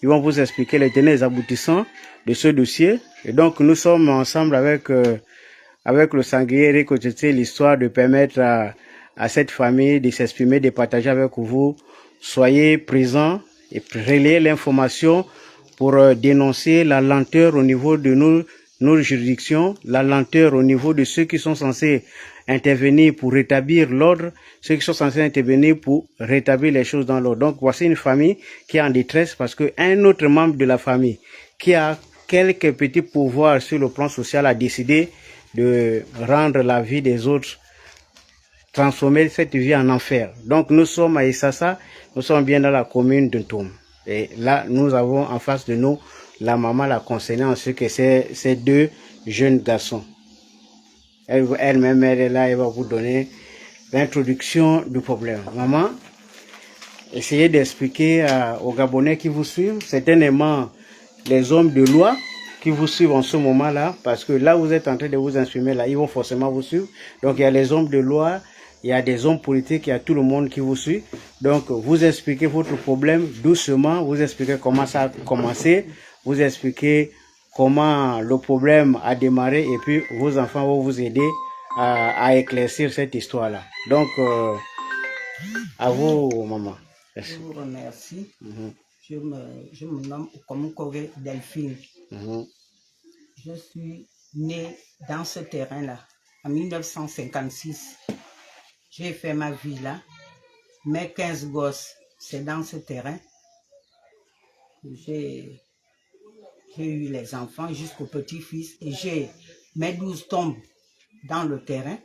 Ils vont vous expliquer les tenants et les aboutissants de ce dossier. Et donc, nous sommes ensemble avec le sanglier Eric Otete, l'histoire de permettre à cette famille de s'exprimer, de partager avec vous. Soyez présents et relayez l'information pour dénoncer la lenteur au niveau de nos juridictions, la lenteur au niveau de ceux qui sont censés intervenir pour rétablir l'ordre, ceux qui sont censés intervenir pour rétablir les choses dans l'ordre. Donc, voici une famille qui est en détresse parce qu'un autre membre de la famille qui a quelques petits pouvoirs sur le plan social a décidé de rendre la vie des autres, transformer cette vie en enfer. Donc, nous sommes à Issassa, nous sommes bien dans la commune de Ntoum. Et là, nous avons en face de nous la maman, la concernée, en ce que c'est ces deux jeunes garçons. Elle-même, elle est là, elle va vous donner l'introduction du problème. Maman, essayez d'expliquer aux Gabonais qui vous suivent, certainement les hommes de loi qui vous suivent en ce moment-là, parce que là, vous êtes en train de vous exprimer, là, ils vont forcément vous suivre. Donc, il y a les hommes de loi, il y a des hommes politiques, il y a tout le monde qui vous suit. Donc, vous expliquez votre problème doucement, vous expliquez comment ça a commencé, vous expliquez comment le problème a démarré et puis vos enfants vont vous aider à éclaircir cette histoire-là. Donc, à vous, maman. Merci. Je vous remercie. Je me nomme Okomukore Delphine. Je suis née dans ce terrain-là en 1956. J'ai fait ma vie là. Mes 15 gosses, c'est dans ce terrain. J'ai eu les enfants jusqu'au petit-fils et j'ai mes 12 tombes dans le terrain.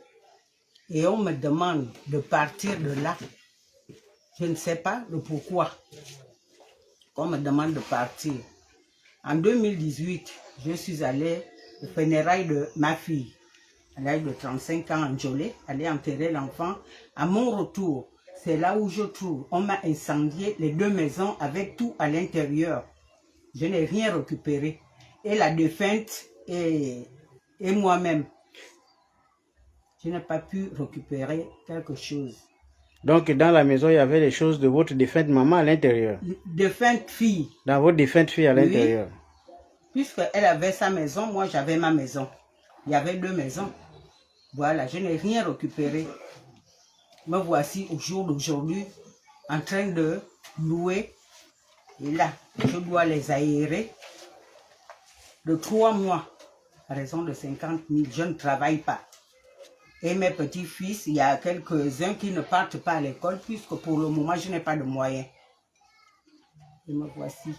Et on me demande de partir de là. Je ne sais pas le pourquoi. On me demande de partir. En 2018, je suis allée au funérailles de ma fille, à l'âge de 35 ans, en Jolé, aller enterrer l'enfant. À mon retour, c'est là où je trouve, on m'a incendié les 2 maisons avec tout à l'intérieur. Je n'ai rien récupéré. Et la défunte et moi-même, je n'ai pas pu récupérer quelque chose. Donc, dans la maison, il y avait les choses de votre défunte maman à l'intérieur. Défunte fille. Dans votre défunte fille à l'intérieur. Oui, puisqu'elle avait sa maison, moi j'avais ma maison. Il y avait 2 maisons. Voilà, je n'ai rien récupéré. Me voici au jour d'aujourd'hui en train de louer. Et là, je dois les aérer de 3 mois à raison de 50 000. Je ne travaille pas. Et mes petits-fils, il y a quelques-uns qui ne partent pas à l'école puisque pour le moment, je n'ai pas de moyens. Et me voici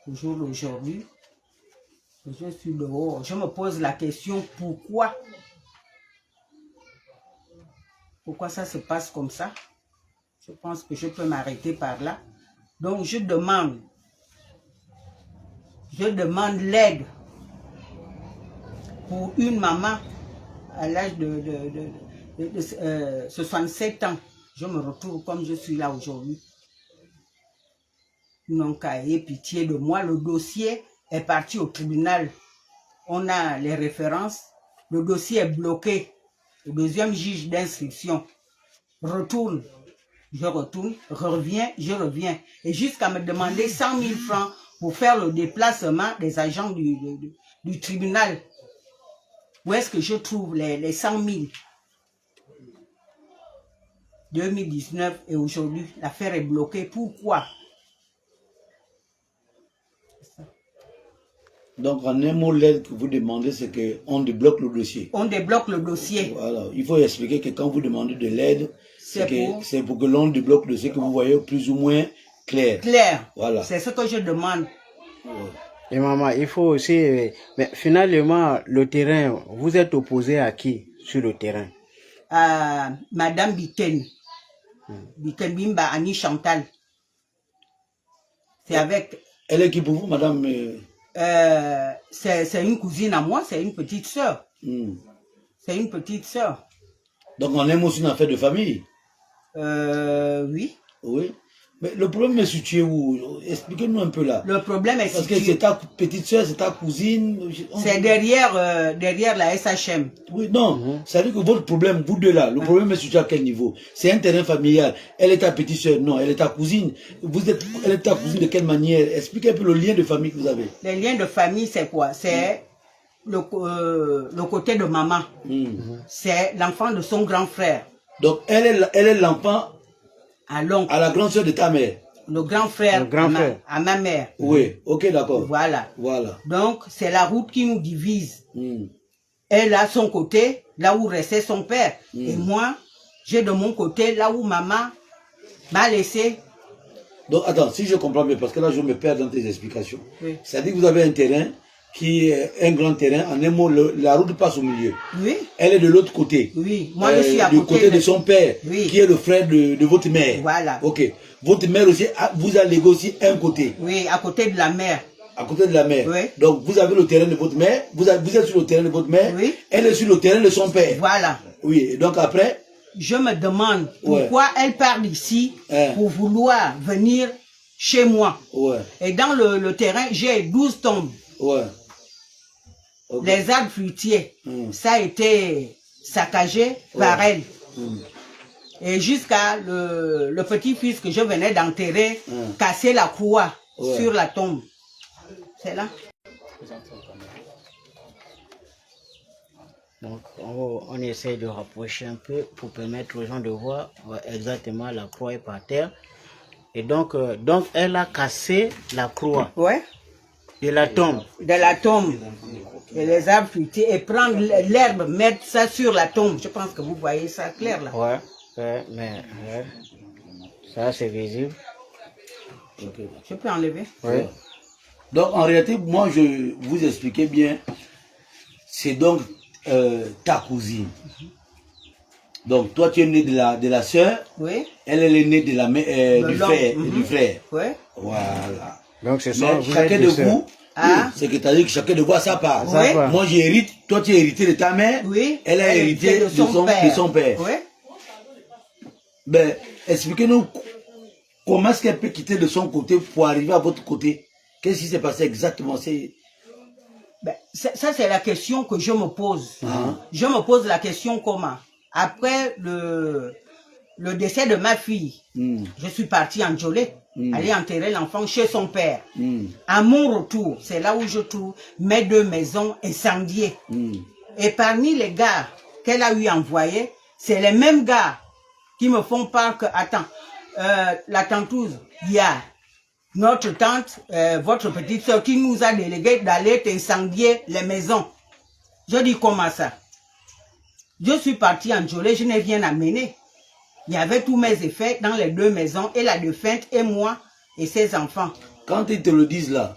au jour d'aujourd'hui. Je suis dehors. Je me pose la question, pourquoi? Pourquoi ça se passe comme ça? Je pense que je peux m'arrêter par là. Donc je demande l'aide pour une maman à l'âge de 67 ans. Je me retrouve comme je suis là aujourd'hui. Ils n'ont qu'à ayer pitié de moi. Le dossier est parti au tribunal. On a les références. Le dossier est bloqué. Le deuxième juge d'instruction retourne. Je retourne, reviens, je reviens. Et jusqu'à me demander 100 000 francs pour faire le déplacement des agents du tribunal. Où est-ce que je trouve les 100 000? 2019 et aujourd'hui, l'affaire est bloquée. Pourquoi? Donc, en un mot, l'aide que vous demandez, c'est qu'on débloque le dossier. On débloque le dossier. Voilà. Il faut expliquer que quand vous demandez de l'aide, c'est pour que l'on débloque le dossier que vous voyez plus ou moins clair. Clair. Voilà. C'est ce que je demande. Et maman, il faut aussi... Mais finalement, le terrain, vous êtes opposé à qui sur le terrain? À Madame Biken. Biken Bimba, Annie Chantal. C'est avec... Elle est qui pour vous, madame? C'est une cousine à moi, c'est une petite sœur. C'est une petite sœur. Donc on aime aussi une affaire de famille? Oui. Oui. Mais le problème est situé où? Expliquez-nous un peu là. Le problème est Parce situé... que c'est ta petite soeur, c'est ta cousine. C'est derrière, derrière la SHM. Oui, non. Ça veut dire que votre problème, vous deux là, le problème est situé à quel niveau? C'est un terrain familial. Elle est ta petite soeur. Non, elle est ta cousine. Elle est ta cousine de quelle manière? Expliquez un peu le lien de famille que vous avez. Les liens de famille, c'est quoi? C'est le côté de maman. C'est l'enfant de son grand frère. Donc, elle est l'enfant À l'oncle. à la grande soeur de ta mère. Le grand frère, à ma mère. Oui, ok, d'accord. Voilà. Voilà. Donc, c'est la route qui nous divise. Elle a son côté, là où restait son père. Et moi, j'ai de mon côté, là où maman m'a laissé. Donc, attends, si je comprends bien, parce que là, je me perds dans tes explications. Oui. C'est-à-dire que vous avez un terrain qui est un grand terrain. En un mot, la route passe au milieu. Oui. Elle est de l'autre côté. Oui. Moi, je suis à du côté de son père, oui. qui est le frère de votre mère. Voilà. Ok. Votre mère aussi vous a légué aussi un côté. Oui, à côté de la mère. À côté de la mère. Oui. Donc, vous avez le terrain de votre mère. Vous êtes sur le terrain de votre mère. Oui. Elle est sur le terrain de son père. Voilà. Oui. Et donc, après. Je me demande pourquoi elle part d'ici pour vouloir venir chez moi. Ouais. Et dans le terrain, j'ai 12 tombes. Ouais. Okay. Les arbres fruitiers, ça a été saccagé par elle. Et jusqu'à le petit-fils que je venais d'enterrer, casser la croix sur la tombe. C'est là. Donc, on essaie de rapprocher un peu pour permettre aux gens de voir exactement la croix est par terre. Et donc elle a cassé la croix de la tombe. De la tombe. Et les arbres fruitiers. Et prendre l'herbe, mettre ça sur la tombe. Je pense que vous voyez ça clair là. Ouais, mais ça c'est visible. Okay. Je peux enlever? Oui. Donc en réalité, moi je vous expliquais bien, c'est donc ta cousine. Donc toi tu es né de la sœur, elle est née de la mère, du frère. Oui. Voilà. Donc c'est ça. Chacun de vous, c'est-à-dire que chacun de vous a sa part. Moi j'hérite, toi tu as hérité de ta mère, elle a hérité de son père. Oui. Ben, expliquez-nous comment est-ce qu'elle peut quitter de son côté pour arriver à votre côté. Qu'est-ce qui s'est passé exactement? Ben, ça c'est la question que je me pose. Je me pose la question comment? Après le décès de ma fille, je suis partie en Djolé, aller enterrer l'enfant chez son père. À mon retour, c'est là où je trouve mes 2 maisons incendiées. Et parmi les gars qu'elle a eu envoyés, c'est les mêmes gars qui me font part que, attends, la tantouse, il y a notre tante, votre petite soeur qui nous a délégué d'aller incendier les maisons. Je dis comment ça? Je suis partie en Djolé, je n'ai rien amené. Il y avait tous mes effets dans les 2 maisons, et la défunte, et moi, et ses enfants. Quand ils te le disent là,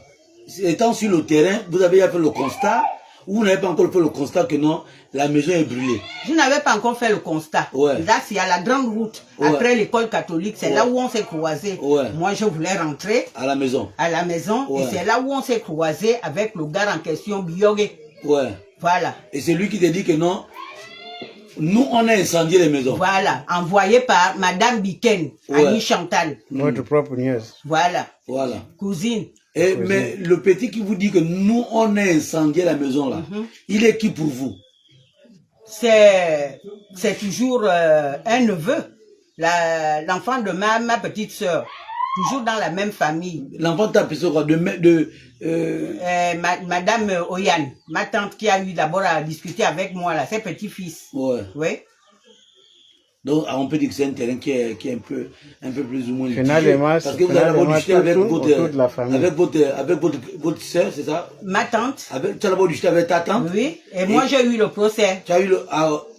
étant sur le terrain, vous avez fait le constat, ou vous n'avez pas encore fait le constat que non, la maison est brûlée? Je n'avais pas encore fait le constat. Là, c'est à la grande route, après l'école catholique, c'est là où on s'est croisés. Moi, je voulais rentrer. À la maison? À la maison, et c'est là où on s'est croisés avec le gars en question, Biogé. Voilà. Et c'est lui qui te dit que non, nous, on a incendié les maisons. Voilà, envoyé par Madame Biken, Annie Chantal. Votre propre nièce. Voilà. Cousine. Mais le petit qui vous dit que nous, on a incendié la maison là, il est qui pour vous? C'est toujours un neveu, l'enfant de ma petite soeur. Toujours dans la même famille. L'enfant t'a appelé quoi? Madame Oyane, ma tante qui a eu d'abord à discuter avec moi, là, ses petits-fils. Oui. Donc, on peut dire que c'est un terrain qui est un peu plus ou moins finalement, parce que vous avez d'abord discuté avec votre soeur, c'est ça? Ma tante. Tu as d'abord discuté avec ta tante? Oui, et moi j'ai eu le procès. Tu as eu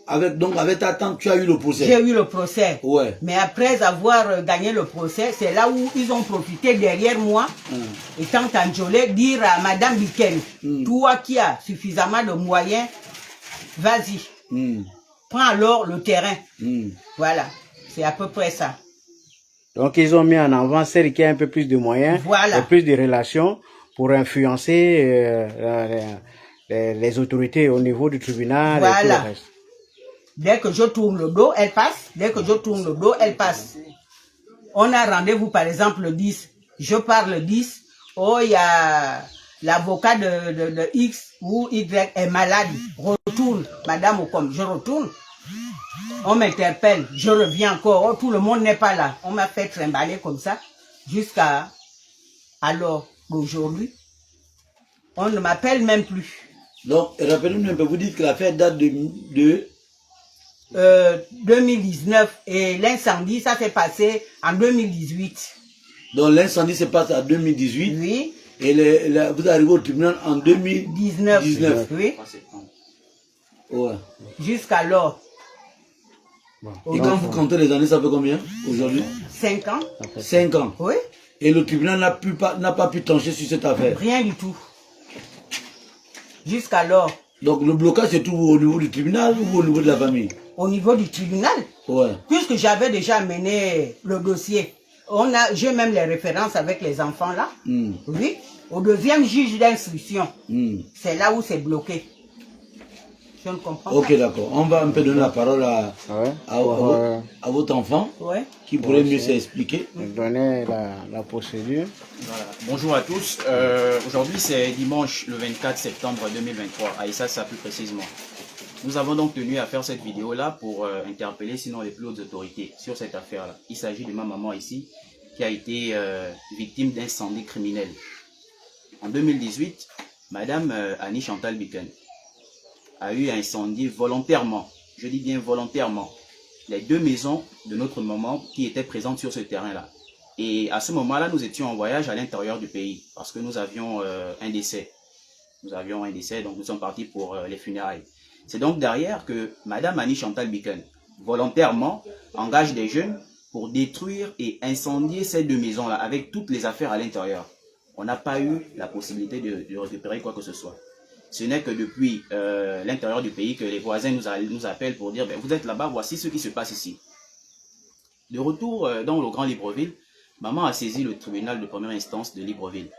avec ta tante, tu as eu le procès? J'ai eu le procès. Mais après avoir gagné le procès, c'est là où ils ont profité derrière moi, étant en Djolé, dire à Madame Biken, toi qui as suffisamment de moyens, vas-y. Prends alors le terrain. Voilà, c'est à peu près ça. Donc ils ont mis en avant celle qui a un peu plus de moyens, et plus de relations pour influencer les autorités au niveau du tribunal et tout le reste. Dès que je tourne le dos, elle passe. Dès que je tourne le dos, elle passe. On a rendez-vous, par exemple, le 10. Je pars le 10. Oh, il y a l'avocat de X ou Y est malade. Retourne, madame ou comme je retourne. On m'interpelle, je reviens encore. Oh, tout le monde n'est pas là. On m'a fait trimballer comme ça jusqu'à alors aujourd'hui. On ne m'appelle même plus. Donc, rappelez-nous un peu, vous dites que l'affaire date de 2019 et l'incendie, ça s'est passé en 2018. Donc l'incendie se passe en 2018. Oui. Et vous arrivez au tribunal en 2019. Oui. Ouais. Jusqu'alors. Et quand vous comptez les années, ça fait combien aujourd'hui? 5 ans. 5 ans. Oui. Et le tribunal n'a pas pu trancher sur cette affaire? Rien du tout. Jusqu'alors. Donc le blocage se trouve au niveau du tribunal ou au niveau de la famille? Au niveau du tribunal. Ouais. Puisque j'avais déjà mené le dossier. J'ai même les références avec les enfants là. Oui. Au deuxième juge d'instruction. C'est là où c'est bloqué. Je ne comprends pas. Ok, d'accord. On va un peu donner la parole à votre enfant qui pourrait mieux s'expliquer. Donner la procédure. Voilà. Bonjour à tous. Aujourd'hui, c'est dimanche le 24 septembre 2023, à Issassa plus précisément. Nous avons donc tenu à faire cette vidéo-là pour interpeller sinon les plus hautes autorités sur cette affaire-là. Il s'agit de ma maman ici qui a été victime d'incendie criminel. En 2018, Madame Annie Chantal Biken a eu incendié volontairement, je dis bien volontairement, les 2 maisons de notre maman qui étaient présentes sur ce terrain-là. Et à ce moment-là, nous étions en voyage à l'intérieur du pays parce que nous avions un décès. Nous avions un décès, donc nous sommes partis pour les funérailles. C'est donc derrière que Madame Annie Chantal Biken, volontairement, engage des jeunes pour détruire et incendier ces 2 maisons-là avec toutes les affaires à l'intérieur. On n'a pas eu la possibilité de récupérer quoi que ce soit. Ce n'est que depuis l'intérieur du pays que les voisins nous appellent pour dire « Vous êtes là-bas, voici ce qui se passe ici ». De retour dans le Grand Libreville, maman a saisi le tribunal de première instance de Libreville.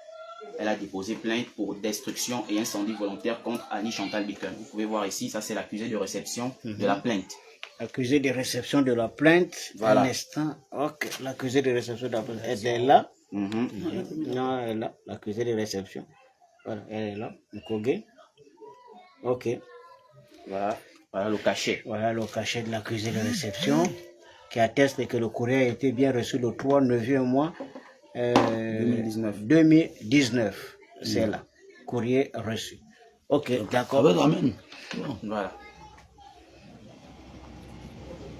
Elle a déposé plainte pour destruction et incendie volontaire contre Annie Chantal Biken. Vous pouvez voir ici, ça c'est l'accusé de réception de la plainte. L'accusé de réception de la plainte. Voilà. Un instant. Ok. L'accusé de réception de la plainte. Elle est là. Non, elle est là. L'accusé de réception. Voilà, elle est là. Nkogé. Ok. Voilà. Voilà le cachet. Voilà le cachet de l'accusé de réception qui atteste que le courrier a été bien reçu le 3 9e mois 2019. C'est là. Courrier reçu. Ok, d'accord. Voilà.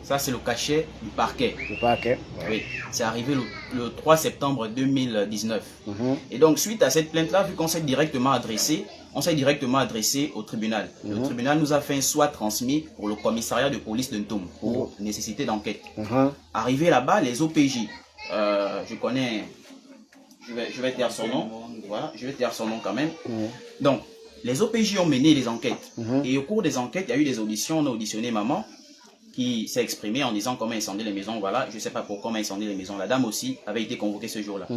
Ça, c'est le cachet du parquet. Le parquet. Oui. C'est arrivé le 3 septembre 2019. Et donc, suite à cette plainte-là, vu qu'on s'est directement adressé, au tribunal. Le tribunal nous a fait un soit transmis pour le commissariat de police de Ntoum pour nécessité d'enquête. Arrivé là-bas, les OPJ, je connais, je vais taire son nom. Voilà, je vais taire son nom quand même. Donc, les OPJ ont mené les enquêtes. Et au cours des enquêtes, il y a eu des auditions. On a auditionné maman qui s'est exprimée en disant comment incendier les maisons. Voilà, je ne sais pas pourquoi incendier les maisons. La dame aussi avait été convoquée ce jour-là.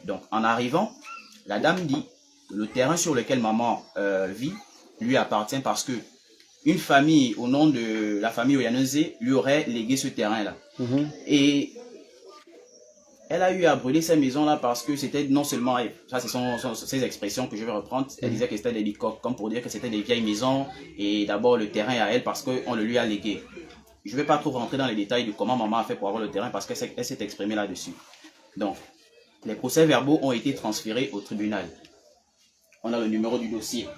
Donc, en arrivant, la dame dit que le terrain sur lequel maman vit lui appartient parce que une famille, au nom de la famille Oyanese, lui aurait légué ce terrain-là. Et elle a eu à brûler ces maisons-là parce que c'était non seulement, ça ce sont ces expressions que je vais reprendre, elle disait que c'était des bicoques, comme pour dire que c'était des vieilles maisons et d'abord le terrain à elle parce qu'on le lui a légué. Je ne vais pas trop rentrer dans les détails de comment maman a fait pour avoir le terrain parce qu'elle s'est exprimée là-dessus. Donc, les procès-verbaux ont été transférés au tribunal. On a le numéro du dossier.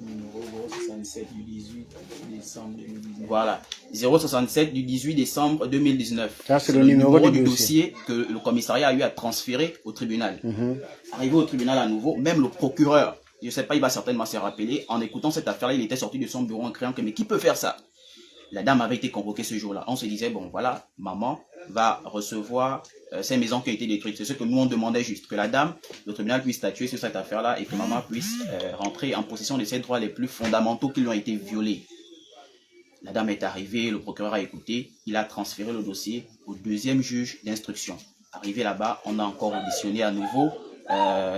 Numéro 067 du 18 décembre 2019. Voilà, 067 du 18 décembre 2019. Ça, c'est le numéro du dossier que le commissariat a eu à transférer au tribunal. Arrivé au tribunal à nouveau, même le procureur, je ne sais pas, il va certainement se rappeler, en écoutant cette affaire-là, il était sorti de son bureau en criant que mais qui peut faire ça? La dame avait été convoquée ce jour-là. On se disait, bon voilà, maman va recevoir ces maisons qui ont été détruites. C'est ce que nous on demandait juste, que la dame, le tribunal puisse statuer sur cette affaire-là et que maman puisse rentrer en possession de ses droits les plus fondamentaux qui lui ont été violés. La dame est arrivée, le procureur a écouté, il a transféré le dossier au deuxième juge d'instruction. Arrivé là-bas, on a encore auditionné à nouveau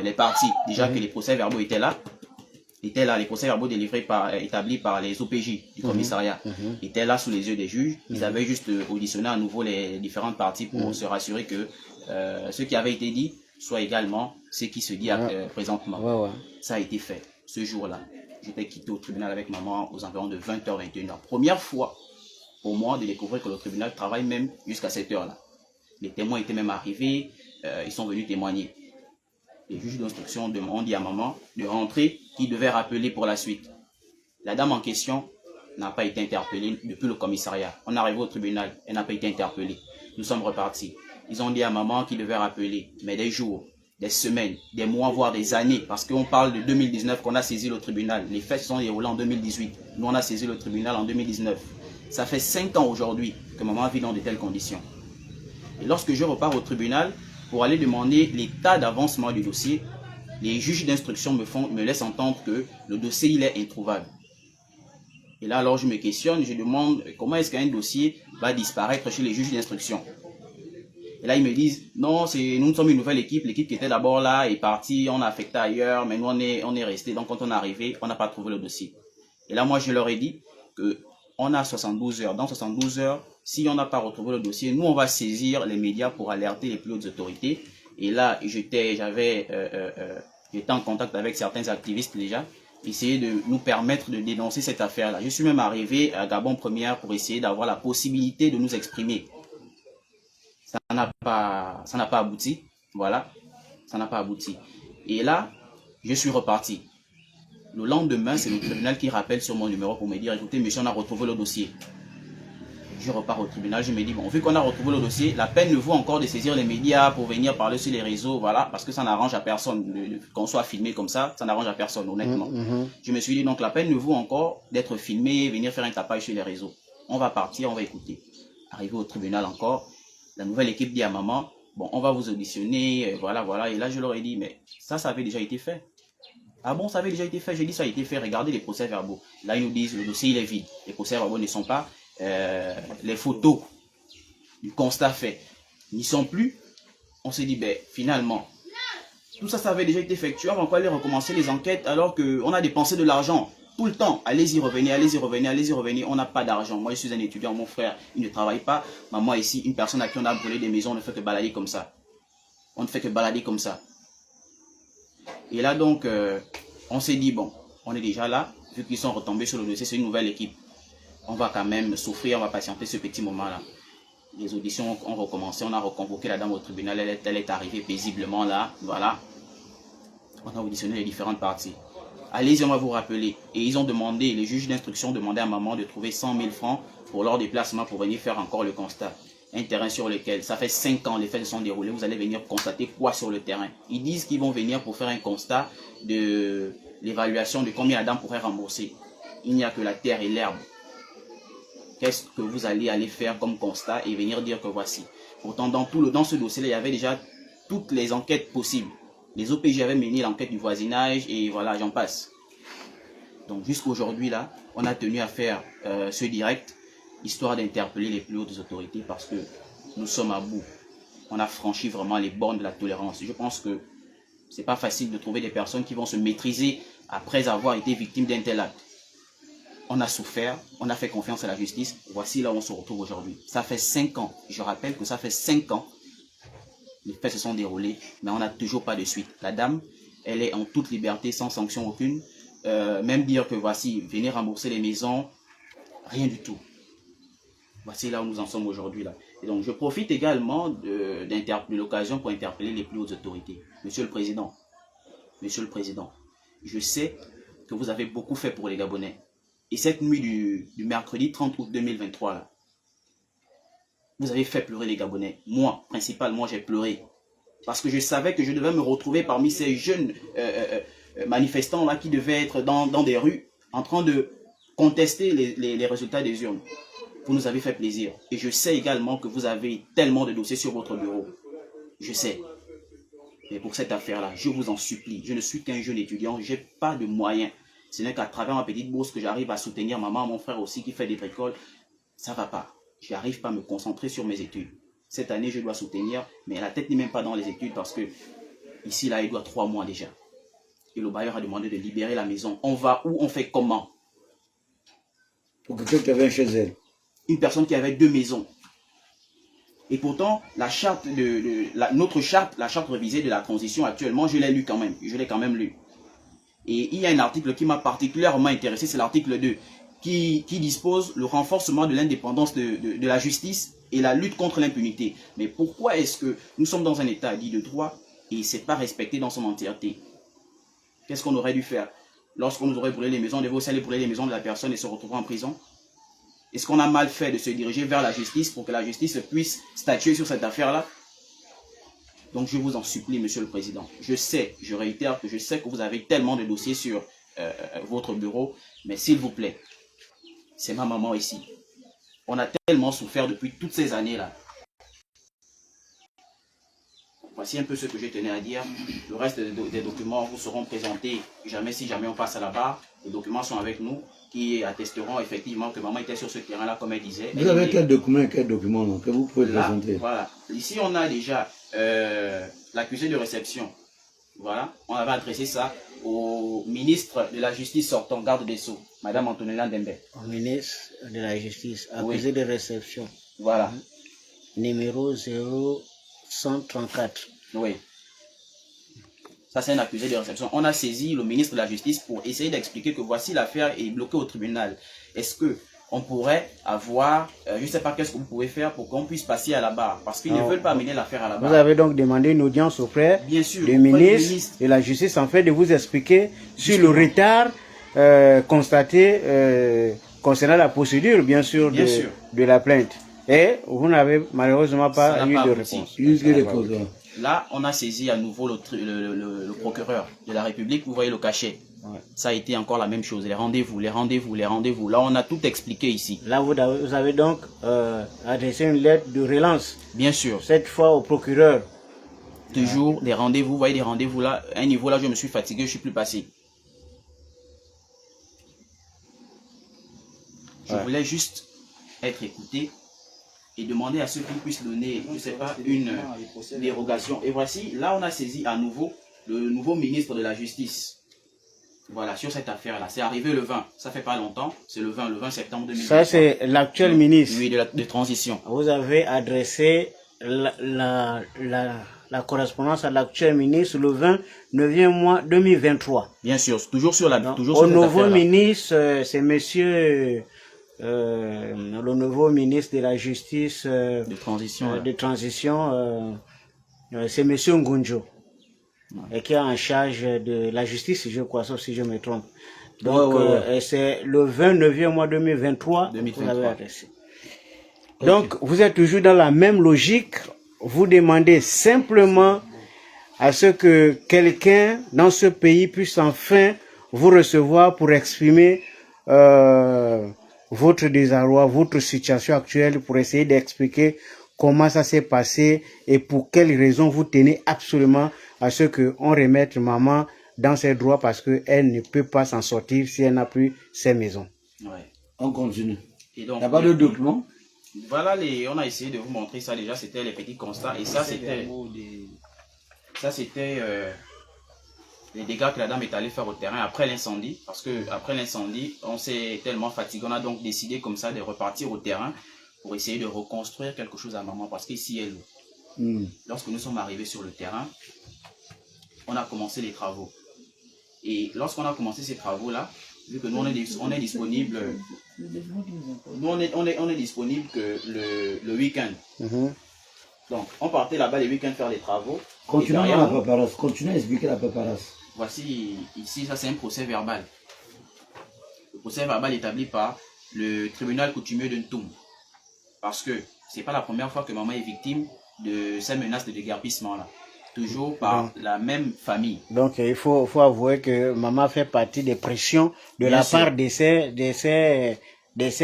les parties. Déjà que les procès-verbaux étaient là, étaient là, les procès-verbaux établis par les OPJ du commissariat, étaient là sous les yeux des juges. Ils avaient juste auditionné à nouveau les différentes parties pour se rassurer que ce qui avait été dit soit également ce qui se dit présentement. Ça a été fait ce jour-là. J'étais quitté au tribunal avec maman aux environs de 20h, 21h. Première fois pour moi de découvrir que le tribunal travaille même jusqu'à cette heure-là. Les témoins étaient même arrivés, ils sont venus témoigner. Les juges d'instruction ont dit à maman de rentrer, qui devait rappeler pour la suite. La dame en question n'a pas été interpellée depuis le commissariat. On est arrivé au tribunal, elle n'a pas été interpellée. Nous sommes repartis. Ils ont dit à maman qu'il devait rappeler, mais des jours, des semaines, des mois, voire des années, parce qu'on parle de 2019 qu'on a saisi le tribunal. Les faits se sont déroulés en 2018. Nous, on a saisi le tribunal en 2019. Ça fait 5 ans aujourd'hui que maman vit dans de telles conditions. Et lorsque je repars au tribunal pour aller demander l'état d'avancement du dossier, les juges d'instruction me laissent entendre que le dossier il est introuvable. Et là, alors je me questionne, je demande comment est-ce qu'un dossier va disparaître chez les juges d'instruction. Et là, ils me disent, non, nous sommes une nouvelle équipe. L'équipe qui était d'abord là est partie, on a affecté ailleurs, mais nous, on est resté. Donc, quand on est arrivé, on n'a pas trouvé le dossier. Et là, moi, je leur ai dit qu'on a 72 heures. Dans 72 heures, si on n'a pas retrouvé le dossier, nous, on va saisir les médias pour alerter les plus hautes autorités. Et là, j'étais en contact avec certains activistes déjà, essayer de nous permettre de dénoncer cette affaire-là. Je suis même arrivé à Gabon Première pour essayer d'avoir la possibilité de nous exprimer. Ça n'a pas abouti, voilà, ça n'a pas abouti. Et là, je suis reparti. Le lendemain, c'est le tribunal qui rappelle sur mon numéro pour me dire, écoutez, monsieur, on a retrouvé le dossier. Je repars au tribunal, je me dis, bon, vu qu'on a retrouvé le dossier, la peine ne vaut encore de saisir les médias pour venir parler sur les réseaux, voilà, parce que ça n'arrange à personne, qu'on soit filmé comme ça n'arrange à personne, honnêtement. Je me suis dit, donc la peine ne vaut encore d'être filmé, venir faire un tapage sur les réseaux. On va partir, on va écouter. Arrivé au tribunal encore, la nouvelle équipe dit à maman, bon, on va vous auditionner, voilà. Et là, je leur ai dit, mais ça avait déjà été fait. Ah bon, ça avait déjà été fait? J'ai dit, ça a été fait, regardez les procès-verbaux. Là, ils nous disent, le dossier, il est vide. Les procès-verbaux ne sont pas, les photos du constat fait n'y sont plus. On s'est dit, ben, finalement, tout ça avait déjà été effectué. On va encore aller recommencer les enquêtes alors qu'on a dépensé de l'argent. Tout le temps, allez-y, revenez, on n'a pas d'argent. Moi, je suis un étudiant, mon frère, il ne travaille pas. Maman ici, une personne à qui on a brûlé des maisons, on ne fait que balader comme ça. On ne fait que balader comme ça. Et là, donc, on s'est dit, bon, on est déjà là, vu qu'ils sont retombés sur le dossier, c'est une nouvelle équipe. On va quand même souffrir, on va patienter ce petit moment-là. Les auditions ont recommencé, on a reconvoqué la dame au tribunal, elle est arrivée paisiblement là, voilà. On a auditionné les différentes parties. Allez-y, on va vous rappeler. Et ils ont demandé, les juges d'instruction demandaient à maman de trouver 100 000 francs pour leur déplacement pour venir faire encore le constat. Un terrain sur lequel, ça fait 5 ans, les faits se sont déroulés, vous allez venir constater quoi sur le terrain? Ils disent qu'ils vont venir pour faire un constat de l'évaluation de combien la dame pourrait rembourser. Il n'y a que la terre et l'herbe. Qu'est-ce que vous allez faire comme constat et venir dire que voici? Pourtant, dans ce dossier-là, il y avait déjà toutes les enquêtes possibles. Les OPJ avaient mené l'enquête du voisinage et voilà, j'en passe. Donc jusqu'aujourd'hui, là, on a tenu à faire ce direct, histoire d'interpeller les plus hautes autorités parce que nous sommes à bout. On a franchi vraiment les bornes de la tolérance. Je pense que c'est pas facile de trouver des personnes qui vont se maîtriser après avoir été victimes d'un tel acte. On a souffert, on a fait confiance à la justice. Voici là où on se retrouve aujourd'hui. Ça fait 5 ans. Je rappelle que ça fait 5 ans. Les faits se sont déroulés, mais on n'a toujours pas de suite. La dame, elle est en toute liberté, sans sanction aucune. Même dire que voici, venez rembourser les maisons, rien du tout. Voici là où nous en sommes aujourd'hui. Et donc, je profite également de l'occasion pour interpeller les plus hautes autorités. Monsieur le Président, je sais que vous avez beaucoup fait pour les Gabonais. Et cette nuit du mercredi 30 août 2023, là, vous avez fait pleurer les Gabonais. Moi, principalement, j'ai pleuré. Parce que je savais que je devais me retrouver parmi ces jeunes manifestants là qui devaient être dans des rues en train de contester les résultats des urnes. Vous nous avez fait plaisir. Et je sais également que vous avez tellement de dossiers sur votre bureau. Je sais. Mais pour cette affaire-là, je vous en supplie. Je ne suis qu'un jeune étudiant. Je n'ai pas de moyens. Ce n'est qu'à travers ma petite bourse que j'arrive à soutenir maman, mon frère aussi qui fait des bricoles. Ça ne va pas. Je n'arrive pas à me concentrer sur mes études. Cette année, je dois soutenir, mais la tête n'est même pas dans les études parce que ici, là, il doit 3 mois déjà. et le bailleur a demandé de libérer la maison. On va où? On fait comment? Pour quelqu'un qui avait chez elle. Une personne qui avait 2 maisons. Et pourtant, la charte notre charte, la charte révisée de la transition actuellement, je l'ai lu quand même. Je l'ai quand même lu. Et il y a un article qui m'a particulièrement intéressé, c'est l'article 2, qui dispose le renforcement de l'indépendance de la justice et la lutte contre l'impunité. Mais pourquoi est-ce que nous sommes dans un état dit de droit et ce n'est pas respecté dans son entièreté? Qu'est-ce qu'on aurait dû faire? Lorsqu'on nous aurait brûlé les maisons, on devait aussi aller brûler les maisons de la personne et se retrouver en prison? Est-ce qu'on a mal fait de se diriger vers la justice pour que la justice puisse statuer sur cette affaire-là? Donc je vous en supplie, Monsieur le Président. Je sais, je réitère que je sais que vous avez tellement de dossiers sur votre bureau, mais s'il vous plaît, c'est ma maman ici. On a tellement souffert depuis toutes ces années-là. Voici un peu ce que je tenais à dire. Le reste des documents vous seront présentés si jamais on passe à la barre. Les documents sont avec nous qui attesteront effectivement que maman était sur ce terrain-là, comme elle disait. Vous avez quel document que vous pouvez présenter? Voilà. Ici, on a déjà l'accusé de réception. Voilà. On avait adressé ça au ministre de la Justice sortant, garde des Sceaux, Madame Antonella Dembe. Au ministre de la Justice, accusé de réception. Voilà. Numéro 0134. Oui. Ça, c'est un accusé de réception. On a saisi le ministre de la Justice pour essayer d'expliquer que voici l'affaire est bloquée au tribunal. Est-ce que on pourrait avoir, je ne sais pas qu'est-ce que vous pouvez faire pour qu'on puisse passer à la barre, parce qu'ils ne veulent pas amener l'affaire à la barre. Vous avez donc demandé une audience auprès du ministre de la Justice en fait de vous expliquer sur le retard constaté concernant la procédure, bien sûr, de la plainte. Et vous n'avez malheureusement pas eu de réponse. Là, on a saisi à nouveau le procureur de la République. Vous voyez le cachet. Ouais. Ça a été encore la même chose. Les rendez-vous. Là, on a tout expliqué ici. Là, vous avez donc adressé une lettre de relance. Bien sûr. Cette fois au procureur. Toujours des rendez-vous. Vous voyez des rendez-vous là. À un niveau là, je me suis fatigué. Je ne suis plus passé. Je voulais juste être écouté et demander à ceux qui puissent donner, je ne sais pas, une dérogation. Et voici, là on a saisi à nouveau le nouveau ministre de la Justice. Voilà, sur cette affaire-là. C'est arrivé le 20, ça fait pas longtemps, c'est le 20 septembre 2020. Ça c'est l'actuel ministre. Oui, de transition. Vous avez adressé la correspondance à l'actuel ministre le 29e mois 2023. Bien sûr, toujours sur la... Toujours au nouveau ministre, c'est monsieur... le nouveau ministre de la Justice de transition, c'est M. Ngunjo, qui est en charge de la justice, je crois, sauf si je me trompe. Donc, c'est le 29e mois 2023 que vous avez adressé. Donc, vous êtes toujours dans la même logique. Vous demandez simplement à ce que quelqu'un dans ce pays puisse enfin vous recevoir pour exprimer votre désarroi, votre situation actuelle, pour essayer d'expliquer comment ça s'est passé et pour quelles raisons vous tenez absolument à ce qu'on remette maman dans ses droits, parce qu'elle ne peut pas s'en sortir si elle n'a plus ses maisons. Ouais. On continue. Il n'y a pas de document? Voilà, on a essayé de vous montrer ça déjà, c'était les petits constats. Et ça, c'était les dégâts que la dame est allée faire au terrain après l'incendie. Parce que après l'incendie, on s'est tellement fatigué. On a donc décidé comme ça de repartir au terrain pour essayer de reconstruire quelque chose à maman. Parce qu'ici, lorsque nous sommes arrivés sur le terrain, on a commencé les travaux. Et lorsqu'on a commencé ces travaux-là, vu que nous on est disponible, on est disponible que le week-end. Donc, on partait là-bas les week-ends faire les travaux. Continuons la paperasse. Continuez à expliquer la paperasse. Voici, ici, ça c'est un procès verbal. Le procès verbal établi par le tribunal coutumier de Ntoum. Parce que c'est pas la première fois que maman est victime de ces menaces de déguerpissement là. Toujours par la même famille. Donc, il faut avouer que maman fait partie des pressions de la part de ses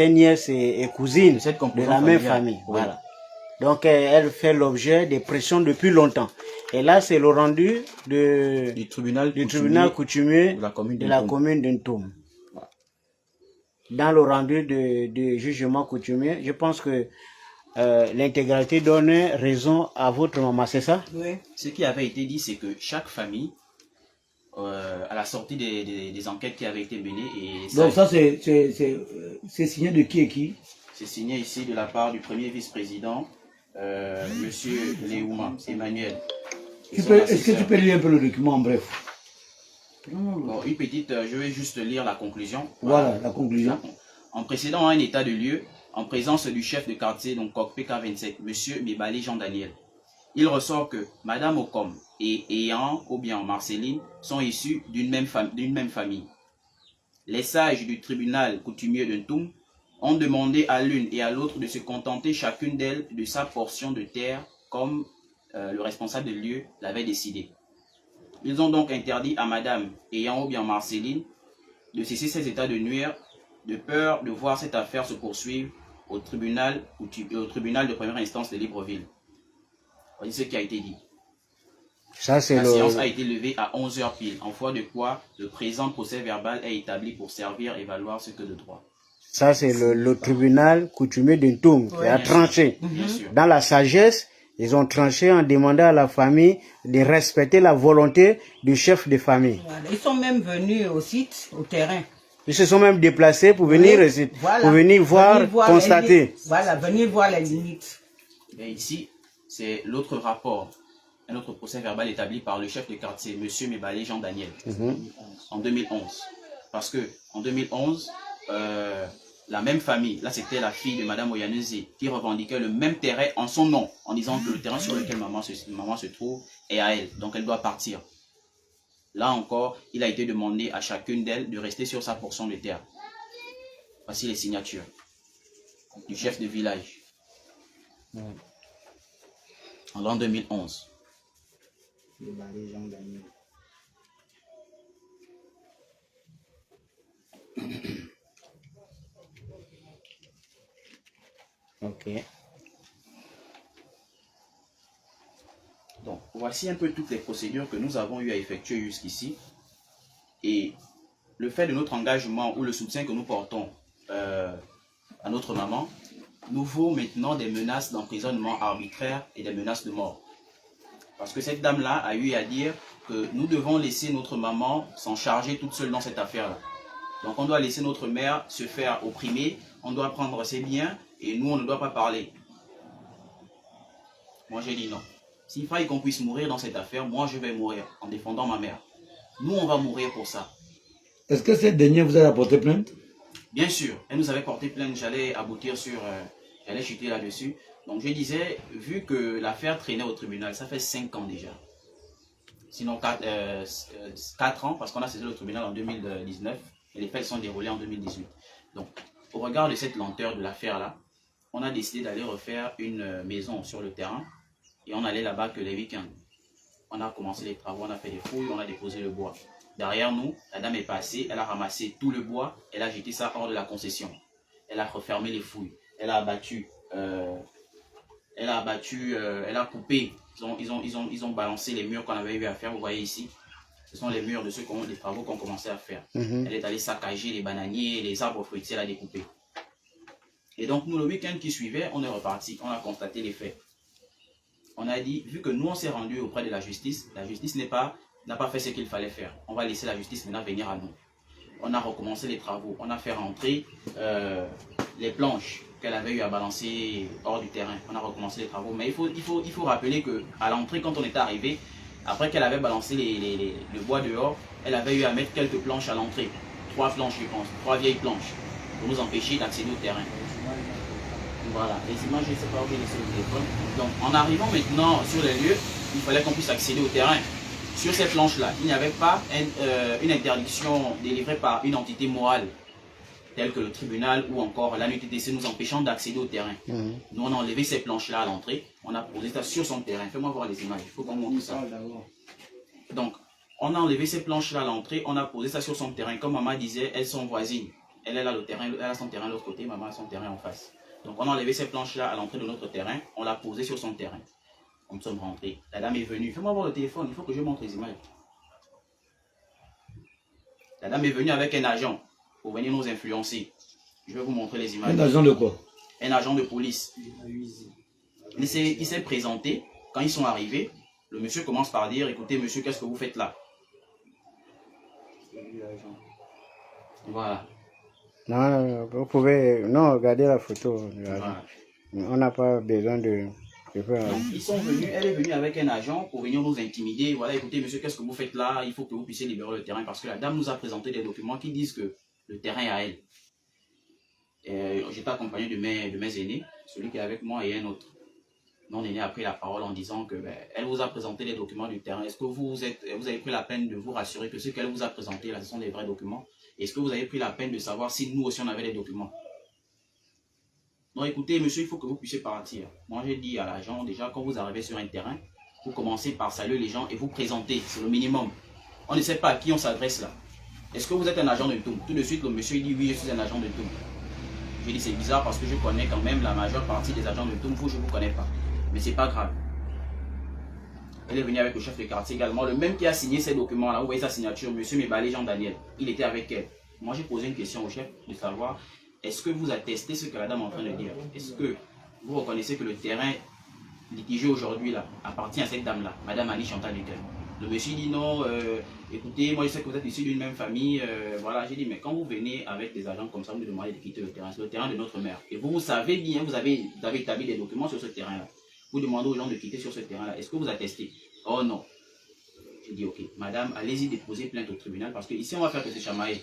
nièces et cousines de la même famille. Oui. Voilà. Donc, elle fait l'objet des pressions depuis longtemps. Et là, c'est le rendu du tribunal coutumier de la commune de Ntoum. Voilà. Dans le rendu de jugement coutumier, je pense que l'intégralité donne raison à votre maman, c'est ça? Oui. Ce qui avait été dit, c'est que chaque famille à la sortie des enquêtes qui avaient été menées. Et donc ça, c'est signé de qui et qui? C'est signé ici de la part du premier vice-président, Monsieur Léouma, Emmanuel. Est-ce que tu peux lire un peu le document en bref? Bon, une petite, je vais juste lire la conclusion. Voilà, la conclusion. En précédant un état de lieu, en présence du chef de quartier, donc PK27, Monsieur Mibali Jean-Daniel, il ressort que Madame Ocom et Eyang ou bien Marceline sont issus d'une même famille. Les sages du tribunal coutumier de Ntoum ont demandé à l'une et à l'autre de se contenter chacune d'elles de sa portion de terre comme le responsable de lieu l'avait décidé. Ils ont donc interdit à Madame Eyang ou bien Marceline de cesser ses états de nuire de peur de voir cette affaire se poursuivre au tribunal de première instance de Libreville. Voici ce qui a été dit. La séance a été levée à 11h pile, en foi de quoi le présent procès verbal est établi pour servir et valoir ce que de droit. Ça, c'est le tribunal coutumier de Ntoum qui a tranché. Dans la sagesse, ils ont tranché en demandant à la famille de respecter la volonté du chef de famille. Voilà. Ils sont même venus au site, au terrain. Ils se sont même déplacés pour venir, voilà, pour venir voir constater. Voilà, venir voir les limites. Et ici, c'est l'autre rapport, un autre procès verbal établi par le chef de quartier, M. Mibali Jean-Daniel, en 2011. Parce que en 2011, la même famille, là c'était la fille de Mme Oyanezi, qui revendiquait le même terrain en son nom, en disant que le terrain sur lequel maman se trouve est à elle, donc elle doit partir. Là encore, il a été demandé à chacune d'elles de rester sur sa portion de terre. Voici les signatures du chef de village. En l'an 2011. Ok. Donc, voici un peu toutes les procédures que nous avons eu à effectuer jusqu'ici. Et le fait de notre engagement ou le soutien que nous portons à notre maman nous vaut maintenant des menaces d'emprisonnement arbitraire et des menaces de mort. Parce que cette dame-là a eu à dire que nous devons laisser notre maman s'en charger toute seule dans cette affaire-là. Donc on doit laisser notre mère se faire opprimer, on doit prendre ses biens et nous on ne doit pas parler. Moi j'ai dit non. S'il fallait qu'on puisse mourir dans cette affaire, moi je vais mourir en défendant ma mère. Nous on va mourir pour ça. Est-ce que cette dernière vous a porté plainte? Bien sûr, elle nous avait porté plainte, j'allais aboutir sur... j'allais chuter là-dessus. Donc je disais, vu que l'affaire traînait au tribunal, ça fait 5 ans déjà. Sinon 4 ans, parce qu'on a saisi le tribunal en 2019 et les faits sont déroulés en 2018. Donc au regard de cette lenteur de l'affaire-là, on a décidé d'aller refaire une maison sur le terrain et on allait là-bas que les week-ends. On a commencé les travaux, on a fait des fouilles, on a déposé le bois. Derrière nous, la dame est passée, elle a ramassé tout le bois, elle a jeté ça hors de la concession. Elle a refermé les fouilles, elle a abattu, elle a coupé, ils ont balancé les murs qu'on avait eu à faire, vous voyez ici. Ce sont les murs de ceux qui ont des travaux qu'on commençait à faire. Elle est allée saccager les bananiers, les arbres fruitiers, elle a découpé. Et donc nous, le week-end qui suivait, on est reparti, on a constaté les faits. On a dit, vu que nous on s'est rendu auprès de la justice n'a pas fait ce qu'il fallait faire. On va laisser la justice maintenant venir à nous. On a recommencé les travaux, on a fait rentrer les planches qu'elle avait eu à balancer hors du terrain. On a recommencé les travaux, mais il faut rappeler qu'à l'entrée, quand on est arrivé, après qu'elle avait balancé le bois dehors, elle avait eu à mettre quelques planches à l'entrée. 3 planches, je pense, 3 vieilles planches, pour nous empêcher d'accéder au terrain. Voilà, les images, je ne sais pas où j'ai laissé le téléphone. Donc, en arrivant maintenant sur les lieux, il fallait qu'on puisse accéder au terrain. Sur ces planches-là, il n'y avait pas une interdiction délivrée par une entité morale, telle que le tribunal ou encore la NUTTC nous empêchant d'accéder au terrain. Nous, on a enlevé ces planches-là à l'entrée, on a posé ça sur son terrain. Fais-moi voir les images, il faut qu'on montre ça. Donc, on a enlevé ces planches-là à l'entrée, on a posé ça sur son terrain. Comme maman disait, elles sont voisines. Elle a le terrain, elle a son terrain de l'autre côté, maman a son terrain en face. Donc, on a enlevé ces planches-là à l'entrée de notre terrain, on l'a posé sur son terrain. Nous sommes rentrés. La dame est venue. Fais-moi voir le téléphone, il faut que je montre les images. La dame est venue avec un agent pour venir nous influencer. Je vais vous montrer les images. Un agent de quoi? Un agent de police. Il s'est présenté. Quand ils sont arrivés, le monsieur commence par dire, écoutez monsieur, qu'est-ce que vous faites là? Voilà. Non, vous pouvez... Non, regardez la photo. Voilà. On n'a pas besoin de faire... Donc, ils sont venus, elle est venue avec un agent pour venir nous intimider. Voilà, écoutez, monsieur, qu'est-ce que vous faites là? Il faut que vous puissiez libérer le terrain parce que la dame nous a présenté des documents qui disent que le terrain est à elle. J'étais accompagné de mes aînés, celui qui est avec moi et un autre. Mon aîné a pris la parole en disant que elle vous a présenté les documents du terrain. Est-ce que vous avez pris la peine de vous rassurer que ce qu'elle vous a présenté là, ce sont des vrais documents? Est-ce que vous avez pris la peine de savoir si nous aussi on avait des documents? Non, écoutez, monsieur, il faut que vous puissiez partir. Moi, j'ai dit à l'agent, déjà, quand vous arrivez sur un terrain, vous commencez par saluer les gens et vous présenter, c'est le minimum. On ne sait pas à qui on s'adresse là. Est-ce que vous êtes un agent de Ntoum? Tout de suite, le monsieur il dit oui, je suis un agent de Ntoum. J'ai dit c'est bizarre parce que je connais quand même la majeure partie des agents de Ntoum, vous je ne vous connais pas. Mais c'est pas grave. Elle est venue avec le chef de quartier également, le même qui a signé ces documents là, vous voyez sa signature, monsieur Mebale Jean-Daniel. Il était avec elle. Moi j'ai posé une question au chef de savoir, est-ce que vous attestez ce que la dame est en train de dire? Est-ce que vous reconnaissez que le terrain litigé aujourd'hui là appartient à cette dame là, madame Annie Chantal Duquel? Le monsieur dit non, écoutez, moi je sais que vous êtes issus d'une même famille, voilà, j'ai dit, mais quand vous venez avec des agents comme ça, vous me demandez de quitter le terrain, c'est le terrain de notre mère. Et vous savez bien, vous avez établi des documents sur ce terrain-là. Vous demandez aux gens de quitter sur ce terrain-là. Est-ce que vous attestez? Oh non. J'ai dit, ok, madame, allez-y déposer plainte au tribunal, parce que ici on va faire que c'est chamailler.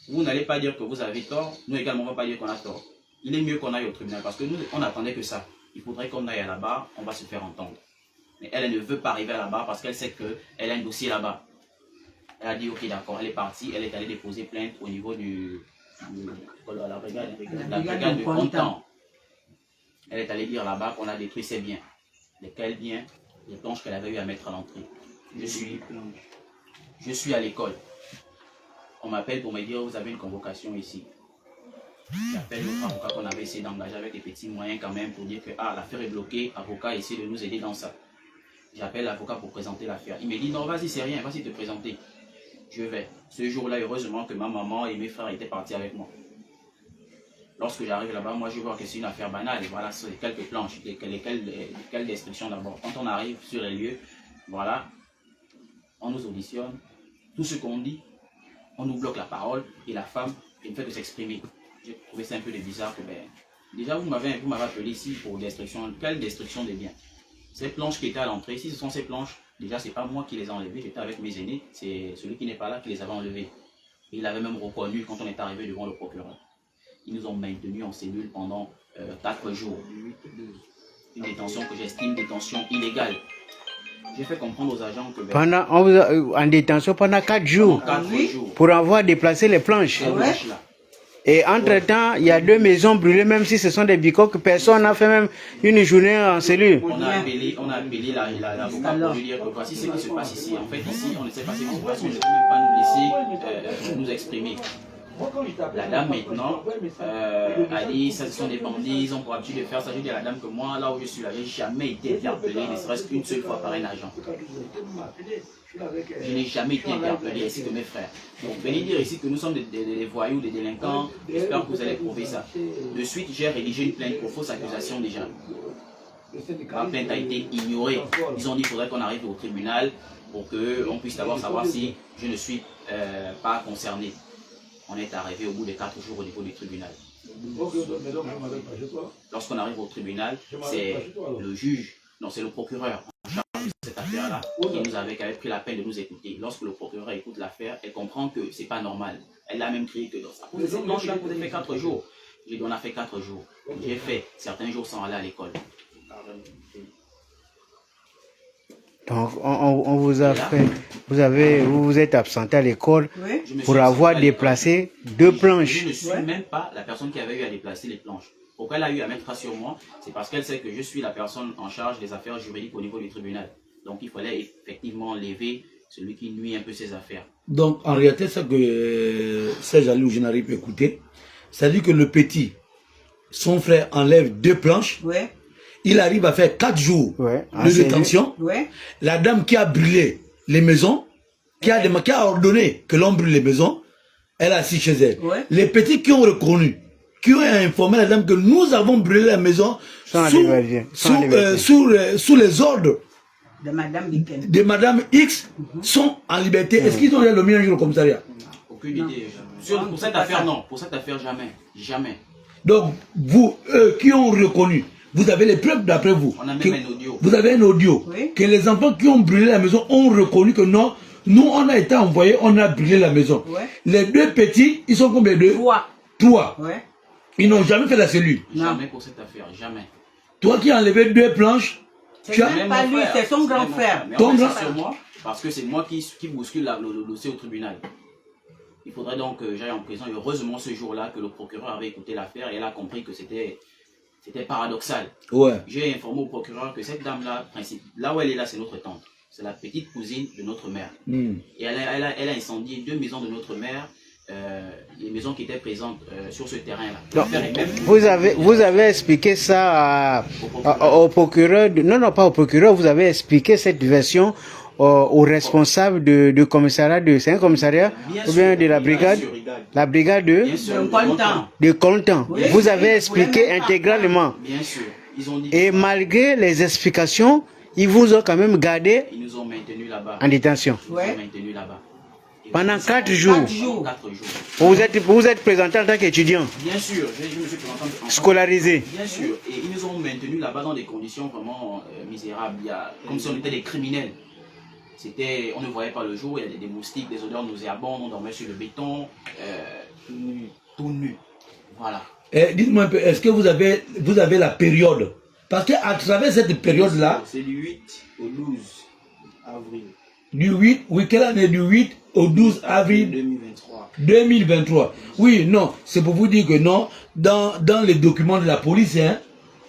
Vous n'allez pas dire que vous avez tort, nous également on ne va pas dire qu'on a tort. Il est mieux qu'on aille au tribunal, parce que nous, on attendait que ça. Il faudrait qu'on aille à la barre, on va se faire entendre. Mais elle ne veut pas arriver à la barre parce qu'elle sait qu'elle a un dossier là-bas. Elle a dit ok d'accord, elle est partie, elle est allée déposer plainte au niveau la brigade de Content. Elle est allée dire là-bas qu'on a détruit ses biens. Lesquels biens? Les planches qu'elle avait eu à mettre à l'entrée. Je suis à l'école. On m'appelle pour me dire vous avez une convocation ici. J'appelle l'autre avocat qu'on avait essayé d'engager avec des petits moyens quand même pour dire que l'affaire est bloquée, avocat essaie de nous aider dans ça. J'appelle l'avocat pour présenter l'affaire. Il me dit non vas-y c'est rien, vas-y te présenter. Je vais. Ce jour-là, heureusement que ma maman et mes frères étaient partis avec moi. Lorsque j'arrive là-bas, moi je vois que c'est une affaire banale. Et voilà, c'est quelques planches, lesquelles destructions d'abord. Quand on arrive sur les lieux, voilà, on nous auditionne. Tout ce qu'on dit, on nous bloque la parole et la femme ne fait que s'exprimer. J'ai trouvé ça un peu bizarre que déjà vous m'avez appelé ici pour destruction. Quelle destruction des biens? Ces planches qui étaient à l'entrée, si ce sont ces planches, déjà c'est pas moi qui les ai enlevées, j'étais avec mes aînés, c'est celui qui n'est pas là qui les avait enlevées. Et il avait même reconnu quand on est arrivé devant le procureur. Ils nous ont maintenus en cellule pendant 4 jours. Une détention que j'estime détention illégale. J'ai fait comprendre aux agents que... on vous a en détention pendant 4 jours, jours pour avoir déplacé les planches. Là. Et entre-temps, il y a 2 maisons brûlées, même si ce sont des bicoques, personne n'a fait même une journée en cellule. On a appelé l'avocat pour lui dire que voici ce qui se passe ici. En fait, ici, on ne sait pas ce qui se passe, on ne peut même pas nous laisser nous exprimer. La dame maintenant a dit, ça ce sont des bandits, ils ont pour habitude de faire ça. Je dis à la dame que moi, là où je suis là, je n'ai jamais été interpellé, ne serait-ce qu'une seule fois par un agent. Je n'ai jamais été interpellé ainsi que mes frères. Donc venez dire ici que nous sommes des voyous, des délinquants, j'espère que vous allez prouver ça. De suite, j'ai rédigé une plainte pour fausse accusation déjà. La plainte a été ignorée. Ils ont dit qu'il faudrait qu'on arrive au tribunal pour qu'on puisse savoir si je ne suis pas concerné. On est arrivé au bout de 4 jours au niveau du tribunal. Lorsqu'on arrive au tribunal, c'est le juge, non c'est le procureur en charge de cette affaire-là qui avait pris la peine de nous écouter. Lorsque le procureur écoute l'affaire, elle comprend que c'est pas normal. Elle a même crié que cette planche-là, vous avez fait 4 jours. J'ai dit on a fait 4 jours. J'ai fait certains jours sans aller à l'école. Donc, on vous a fait, vous vous êtes absenté à l'école pour avoir déplacé 2 planches. Je ne suis même pas la personne qui avait eu à déplacer les planches. Pourquoi elle a eu à mettre ça sur moi? C'est parce qu'elle sait que je suis la personne en charge des affaires juridiques au niveau du tribunal. Donc, il fallait effectivement lever celui qui nuit un peu ses affaires. Donc, en réalité, c'est que Serge Ali ou je n'arrive pas à écouter. C'est-à-dire que le petit, son frère enlève 2 planches. Ouais. Il arrive à faire 4 jours de détention. Ouais. La dame qui a brûlé les maisons, qui a ordonné que l'on brûle les maisons, elle est assise chez elle. Ouais. Les petits qui ont reconnu, qui ont informé la dame que nous avons brûlé la maison sous les ordres de Madame Dicken. de Madame X sont en liberté. Est-ce qu'ils ont le mis un jour au commissariat? Aucune idée. Pour cette affaire, non. Pour cette affaire, jamais. Jamais. Donc, vous, eux qui ont reconnu, vous avez les preuves d'après vous. On a même un audio. Vous avez un audio. Oui. Que les enfants qui ont brûlé la maison ont reconnu que non, nous, on a été envoyés, on a brûlé la maison. Ouais. Les deux petits, ils sont combien de? Trois. Ouais. Ils n'ont jamais fait la cellule. Jamais pour cette affaire, jamais. Toi qui as enlevé 2 planches, c'est même pas lui, c'est son grand frère. Ton grand frère. Sur moi, parce que c'est moi qui bouscule le dossier au tribunal. Il faudrait donc que j'aille en prison. Et heureusement, ce jour-là, que le procureur avait écouté l'affaire et elle a compris que c'était paradoxal. Ouais. J'ai informé au procureur que cette dame-là, là où elle est là, c'est notre tante. C'est la petite cousine de notre mère. Et elle a incendié 2 maisons de notre mère, les maisons qui étaient présentes sur ce terrain-là. Vous avez expliqué ça au procureur, non, pas au procureur, vous avez expliqué cette version au responsable de commissariat, c'est un commissariat ou bien de la brigade, la brigade de Content. Oui, vous avez expliqué intégralement. Bien sûr. Ils ont dit et malgré les explications, ils vous ont quand même gardé. Ils nous ont maintenus là-bas. En détention. Ils nous ont maintenus là-bas. Pendant 4 jours. 4 jours. Vous êtes présenté en tant qu'étudiant. Bien sûr, je me suis présenté en tant scolarisé. Bien sûr. Et ils nous ont maintenus là-bas dans des conditions vraiment misérables. Comme si on était des criminels. On ne voyait pas le jour, il y a des moustiques, des odeurs nauséabondes, on dormait sur le béton, tout nu. Voilà. Dites-moi un peu, est-ce que vous avez la période? Parce qu'à travers cette période-là... C'est du 8 au 12 avril. Du 8, oui, quelle année? Du 8 au 12 avril 2023. 2023. Oui, non, c'est pour vous dire que non, dans les documents de la police, hein,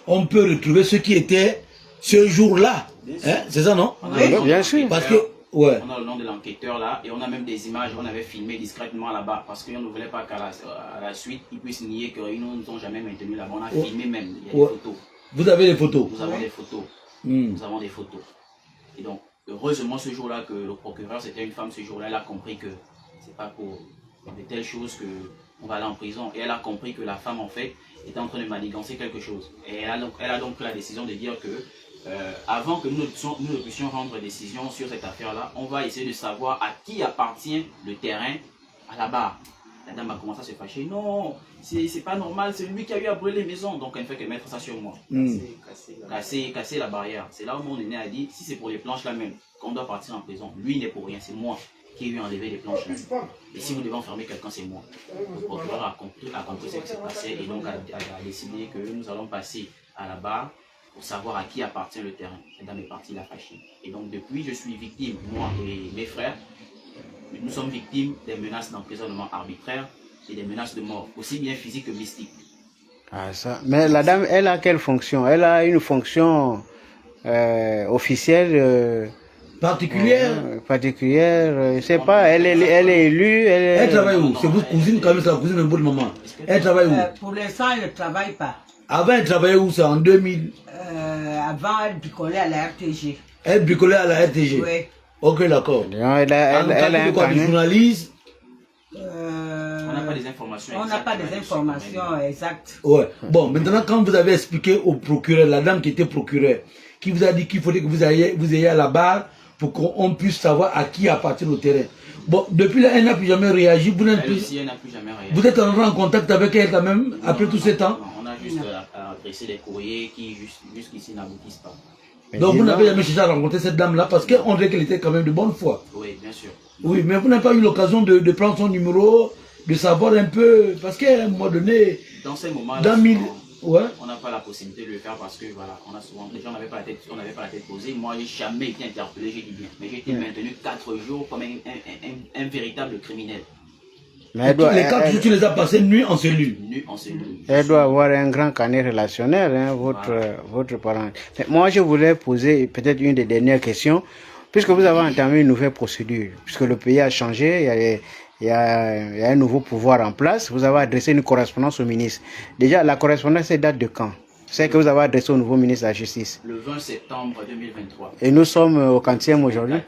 on peut retrouver ce qui était ce jour-là. Hein, c'est ça, non? Oui, bien sûr. Parce que, ouais. On a le nom de l'enquêteur là, et on a même des images, on avait filmé discrètement là-bas, parce qu'on ne voulait pas qu'à la suite, ils puissent nier qu'ils ne nous ont jamais maintenus là-bas. On a filmé même, il y a des photos. Vous avez des photos? Nous avons des photos. Nous avons des photos. Et donc, heureusement ce jour-là que le procureur, c'était une femme, ce jour-là, elle a compris que c'est pas pour de telles choses qu'on va aller en prison. Et elle a compris que la femme, en fait, était en train de manigancer quelque chose. Et elle a donc pris la décision de dire que avant que nous ne puissions rendre décision sur cette affaire-là, on va essayer de savoir à qui appartient le terrain à la barre. La dame a commencé à se fâcher. Non, c'est pas normal, c'est lui qui a eu à brûler les maisons. Donc elle ne fait que mettre ça sur moi. Casser la barrière. C'est là où mon aîné a dit, si c'est pour les planches là même, qu'on doit partir en prison, lui n'est pour rien, c'est moi qui ai eu à enlever les planches là. Et si vous devez enfermer quelqu'un, c'est moi. Le procureur a compris ce qui s'est passé et donc a décidé que nous allons passer à la barre pour savoir à qui appartient le terrain. La dame est partie, la fâchée. Et donc depuis, je suis victime, moi et mes frères, nous sommes victimes des menaces d'emprisonnement arbitraire et des menaces de mort, aussi bien physiques que mystiques. Ah, ça. Mais la dame, elle a quelle fonction? Elle a une fonction officielle particulière? Particulière, je sais pas, elle est élue. Elle travaille où? C'est votre cousine, quand même, c'est la cousine d'un bout de maman. Elle travaille où? Pour l'instant, elle ne travaille pas. Avant, elle travaillait où ça? En 2000? Avant, elle bricolait à la RTG. Elle bricolait à la RTG? Oui. Ok, d'accord. Elle a un quoi, du journaliste? On n'a pas des informations exactes. On n'a pas des informations exactes. Ouais. Bon, maintenant, quand vous avez expliqué au procureur, la dame qui était procureur, qui vous a dit qu'il fallait que vous ayez à la barre pour qu'on puisse savoir à qui appartient le terrain. Bon, depuis là, elle n'a plus jamais réagi. Elle aussi, elle n'a plus jamais réagi. Vous êtes en contact avec elle quand même, après tous ces temps? Non, on a juste adressé des courriers qui jusqu'ici n'aboutissent pas. Donc vous n'avez jamais cherché à rencontrer cette dame-là parce qu'on dirait qu'elle était quand même de bonne foi. Oui, bien sûr. Oui, mais vous n'avez pas eu l'occasion de prendre son numéro, de savoir un peu, parce qu'à un moment donné... Dans ces moments-là, on n'a pas la possibilité de le faire parce que voilà, on a souvent, les gens n'avaient pas la tête posée. Moi, j'ai jamais été interpellé, j'ai dit bien. Mais j'ai été maintenu 4 jours comme un véritable criminel. Mais les 4 jours, tu les as passés nuit en cellule. Nuit en cellule. Elle doit avoir un grand carnet relationnel, hein, votre parent. Mais moi, je voulais poser peut-être une des dernières questions, puisque vous avez entamé une nouvelle procédure, puisque le pays a changé, il y a un nouveau pouvoir en place. Vous avez adressé une correspondance au ministre. Déjà, la correspondance date de quand? C'est que vous avez adressé au nouveau ministre de la Justice. Le 20 septembre 2023. Et nous sommes au 40e aujourd'hui.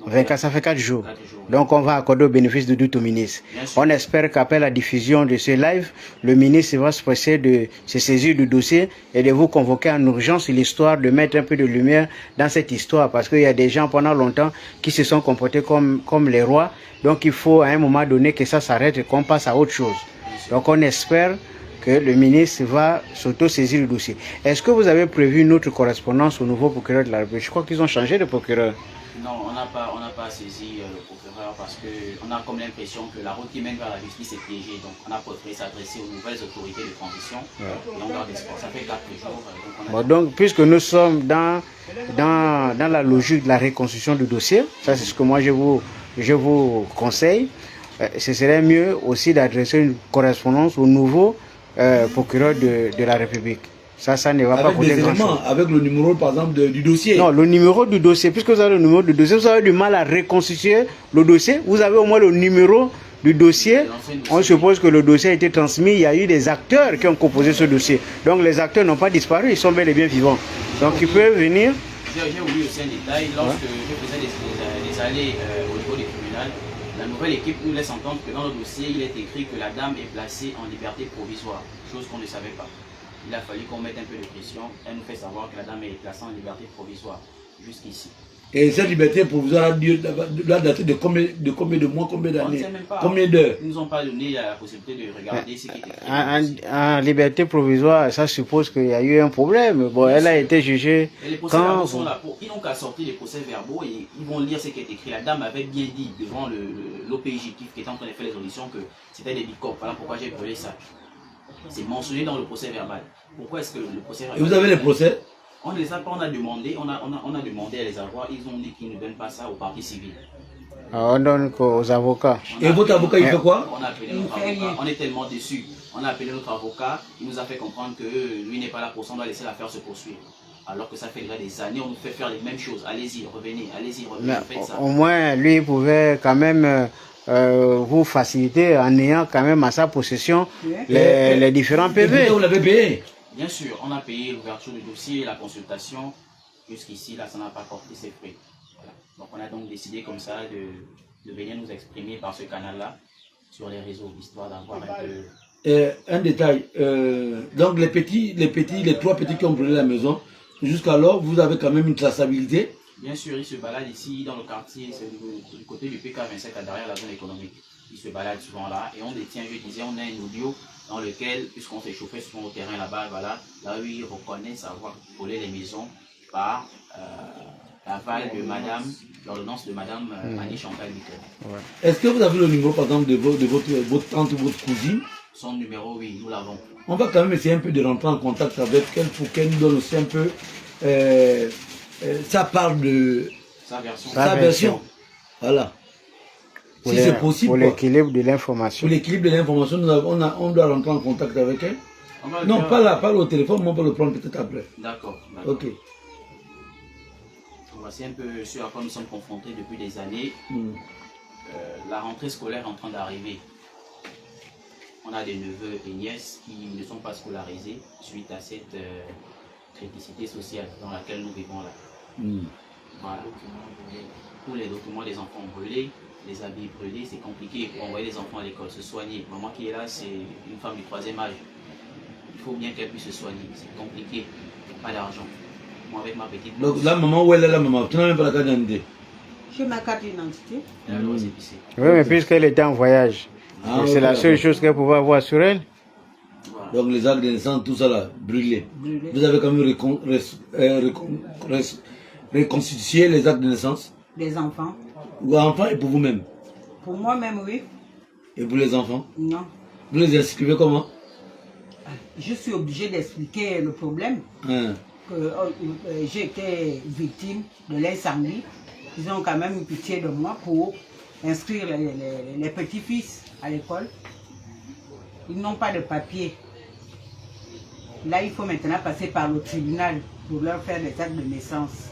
24, ça fait 4 jours. Donc on va accorder au bénéfice de doute au ministre. On espère qu'après la diffusion de ce live, le ministre va se presser de se saisir du dossier et de vous convoquer en urgence l'histoire de mettre un peu de lumière dans cette histoire. Parce qu'il y a des gens pendant longtemps qui se sont comportés comme les rois. Donc il faut à un moment donné que ça s'arrête et qu'on passe à autre chose. Donc on espère que le ministre va s'auto-saisir du dossier. Est-ce que vous avez prévu une autre correspondance au nouveau procureur de la République? Je crois qu'ils ont changé de procureur. Non, on n'a pas saisi le procureur parce qu'on a comme l'impression que la route qui mène vers la justice est piégée. Donc on a préféré s'adresser aux nouvelles autorités de transition. Et on garde espoir. Ça fait 4 jours. Donc puisque nous sommes dans la logique de la reconstruction du dossier, ça c'est ce que moi je vous conseille, ce serait mieux aussi d'adresser une correspondance au nouveau procureur de la République. Ça ne va pas coûter grand-chose. Avec le numéro, par exemple, du dossier. Non, le numéro du dossier. Puisque vous avez le numéro du dossier, vous avez du mal à reconstituer le dossier. Vous avez au moins le numéro du dossier. On suppose que le dossier a été transmis. Il y a eu des acteurs qui ont composé ce dossier. Donc les acteurs n'ont pas disparu. Ils sont bel et bien vivants. Donc ils peuvent venir. J'ai oublié aussi un détail. Lorsque je faisais des allées au niveau du tribunal, la nouvelle équipe nous laisse entendre que dans le dossier, il est écrit que la dame est placée en liberté provisoire. Chose qu'on ne savait pas. Il a fallu qu'on mette un peu de pression. Elle nous fait savoir que la dame est placée en liberté provisoire jusqu'ici. Et cette liberté provisoire doit dater de combien de mois, combien d'années, combien d'heures? Ils ne nous ont pas donné la possibilité de regarder ce qui était écrit. En liberté provisoire, ça suppose qu'il y a eu un problème. Bon, elle a été jugée. Et les procès-verbaux sont là. Ils n'ont qu'à sortir les procès-verbaux et ils vont lire ce qui est écrit. La dame avait bien dit devant l'OPJ qui était en train de faire les auditions que c'était des bicops. Voilà pourquoi j'ai brûlé ça. C'est mentionné dans le procès verbal. Pourquoi est-ce que le procès verbal... Et vous avez les procès? On les a pas, on a demandé à les avoir. Ils ont dit qu'ils ne donnent pas ça aux parties civiles. On donne aux avocats. Et votre avocat, il fait quoi? On a appelé notre avocat. On est tellement déçus. On a appelé notre avocat. Il nous a fait comprendre que lui n'est pas là pour ça. On doit laisser l'affaire se poursuivre. Alors que ça fait déjà des années, on nous fait faire les mêmes choses. Allez-y, revenez, faites ça. Au moins, lui, il pouvait quand même... vous faciliter en ayant quand même à sa possession les différents PV. Vous l'avez payé? Bien sûr, on a payé l'ouverture du dossier, la consultation. Jusqu'ici, là, ça n'a pas porté ses fruits. Voilà. Donc, on a donc décidé comme ça de venir nous exprimer par ce canal-là sur les réseaux, histoire d'avoir un peu... Un détail. Donc, les 3 petits qui ont brûlé la maison, jusqu'alors, vous avez quand même une traçabilité? Bien sûr, ils se baladent ici dans le quartier, c'est du côté du PK27, derrière la zone économique. Ils se baladent souvent là et on détient, je disais, on a un audio dans lequel, puisqu'on s'est chauffé souvent au terrain là-bas, voilà, là où ils reconnaissent avoir volé les maisons par l'aval de madame, l'ordonnance de madame Annie Chantal Biquet. Est-ce que vous avez le numéro, par exemple, de votre tante ou votre cousine? Son numéro, oui, nous l'avons. On va quand même essayer un peu de rentrer en contact avec elle pour qu'elle nous donne aussi un peu... ça parle de sa version. Voilà. Si c'est possible. Pour l'équilibre de l'information. Pour l'équilibre de l'information, on doit rentrer en contact avec elle. Non, pas là, pas au téléphone, mais on peut le prendre peut-être après. D'accord. Ok. Voici un peu ce à quoi nous sommes confrontés depuis des années. La rentrée scolaire est en train d'arriver. On a des neveux et nièces qui ne sont pas scolarisés suite à cette criticité sociale dans laquelle nous vivons là. Voilà. Tous les documents des enfants brûlés, les habits brûlés, c'est compliqué pour envoyer les enfants à l'école, se soigner. Maman qui est là, c'est une femme du 3e âge. Il faut bien qu'elle puisse se soigner. C'est compliqué. Pas d'argent. Moi, avec ma petite... Donc la maman, où elle est la maman? Tu n'as même pas la carte d'identité? J'ai ma carte d'identité. Elle a le droit de s'épicer. Oui, mais puisqu'elle était en voyage, c'est la seule chose qu'elle pouvait avoir sur elle. Voilà. Donc les actes de naissance, tout ça là, brûlé. Vous avez quand même reconstitué les actes de naissance? Les enfants. Ou enfants et pour vous-même? Pour moi-même, oui. Et pour les enfants? Non. Vous les inscrivez comment? Je suis obligé d'expliquer le problème. Que j'ai été victime de l'incendie. Ils ont quand même eu pitié de moi pour inscrire les petits-fils à l'école. Ils n'ont pas de papier. Là, il faut maintenant passer par le tribunal pour leur faire des actes de naissance.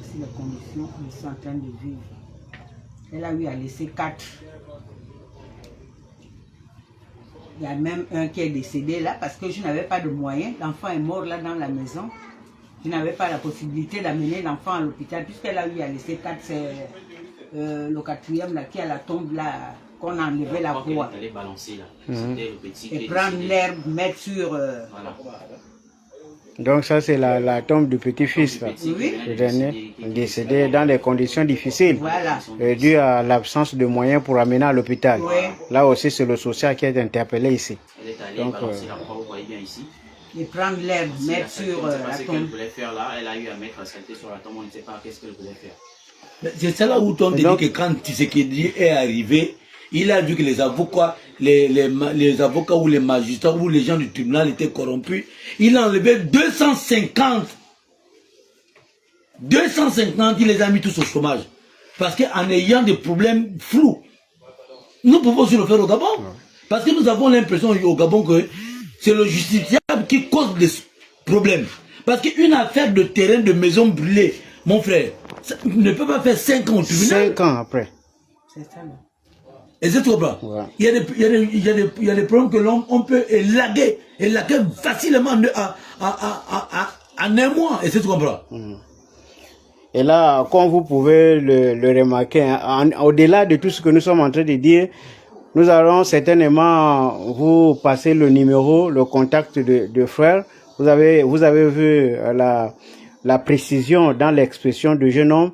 C'est les conditions qu'ils sont en train de vivre. Elle a eu à laisser 4. Il y a même un qui est décédé là parce que je n'avais pas de moyens. L'enfant est mort là dans la maison. Je n'avais pas la possibilité d'amener l'enfant à l'hôpital puisqu'elle a eu à laisser 4, c'est le quatrième là qui a la tombe là qu'on a enlevé la voie. Elle est balancée là. Et prendre l'herbe, mettre sur... Voilà. Donc ça c'est la tombe du petit-fils, oui. Le dernier, décédé dans des conditions difficiles, Voilà. Dû à l'absence de moyens pour amener à l'hôpital. Oui. Là aussi c'est le social qui est interpellé ici. Elle est allée balancer la croix, vous voyez bien ici. Et prendre l'herbe, mettre sur la ce qu'elle tombe. voulait faire là, elle a eu à mettre la saleté sur la tombe, on ne sait pas qu'est-ce qu'elle voulait faire. C'est ça là où on te dit que quand Tshisekedi est arrivé, il a vu que les avocats, les avocats ou les magistrats ou les gens du tribunal étaient corrompus. Il a enlevé 250. 250, il les a mis tous au chômage. Parce qu'en ayant des problèmes flous, nous pouvons aussi le faire au Gabon. Parce que nous avons l'impression au Gabon que c'est le justiciable qui cause des problèmes. Parce qu'une affaire de terrain, de maison brûlée, mon frère, ça ne peut pas faire 5 ans au tribunal. 5 ans après. C'est ça là. Et c'est trop bas. Ouais. Il y a des problèmes que l'on peut élaguer facilement en un mois. Et c'est trop bas. Et là, comme vous pouvez le remarquer, hein, au-delà de tout ce que nous sommes en train de dire, nous allons certainement vous passer le numéro, le contact de frère. Vous avez vu la précision dans l'expression du jeune homme.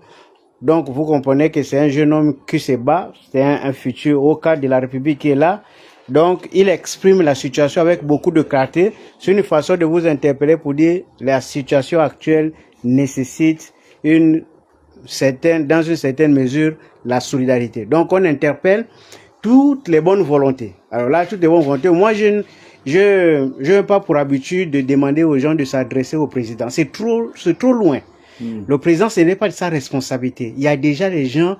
Donc, vous comprenez que c'est un jeune homme qui se bat, c'est un futur au cadre de la République qui est là. Donc, il exprime la situation avec beaucoup de clarté. C'est une façon de vous interpeller pour dire la situation actuelle nécessite dans une certaine mesure, la solidarité. Donc, on interpelle toutes les bonnes volontés. Alors là, toutes les bonnes volontés. Moi, je n'ai pas pour habitude de demander aux gens de s'adresser au président. C'est trop loin. Le président, ce n'est pas de sa responsabilité. Il y a déjà des gens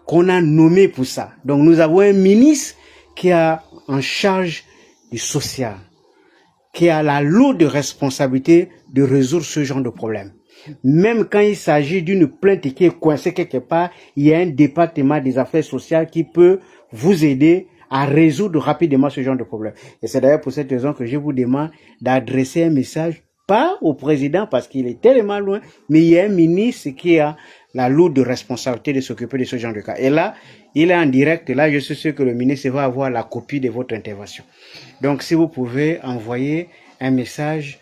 qu'on a nommés pour ça. Donc, nous avons un ministre qui a en charge du social, qui a la lourde responsabilité de résoudre ce genre de problème. Même quand il s'agit d'une plainte qui est coincée quelque part, il y a un département des affaires sociales qui peut vous aider à résoudre rapidement ce genre de problème. Et c'est d'ailleurs pour cette raison que je vous demande d'adresser un message, pas au président parce qu'il est tellement loin, mais il y a un ministre qui a la lourde responsabilité de s'occuper de ce genre de cas. Et là, il est en direct, et là je suis sûr que le ministre va avoir la copie de votre intervention. Donc si vous pouvez envoyer un message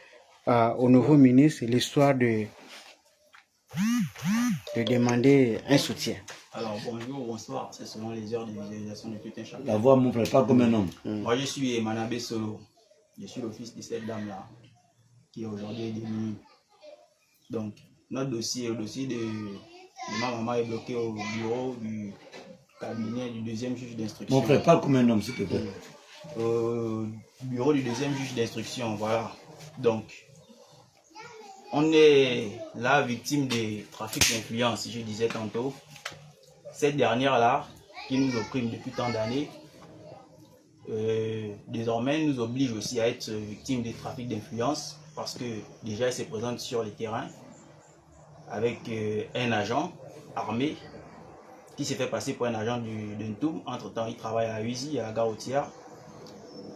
au nouveau ministre, l'histoire de demander un soutien. Alors bonjour, bonsoir, c'est selon les heures de visualisation de tout un chacun. La voix, mon frère, pas comme un homme. Moi je suis Manabé Solo, je suis le fils de cette dame là, qui aujourd'hui est démunie. Donc notre dossier, le dossier de ma maman est bloqué au bureau du cabinet du deuxième juge d'instruction. Mon frère, pas comme un homme, s'il te plaît. Au bureau du deuxième juge d'instruction, voilà. Donc on est là victime des trafics d'influence, je disais tantôt. Cette dernière-là, qui nous opprime depuis tant d'années, désormais nous oblige aussi à être victime des trafics d'influence parce que déjà elle se présente sur les terrains avec un agent armé qui s'est fait passer pour un agent d'Untum. Entre-temps, il travaille à Uzi, à la gare routière.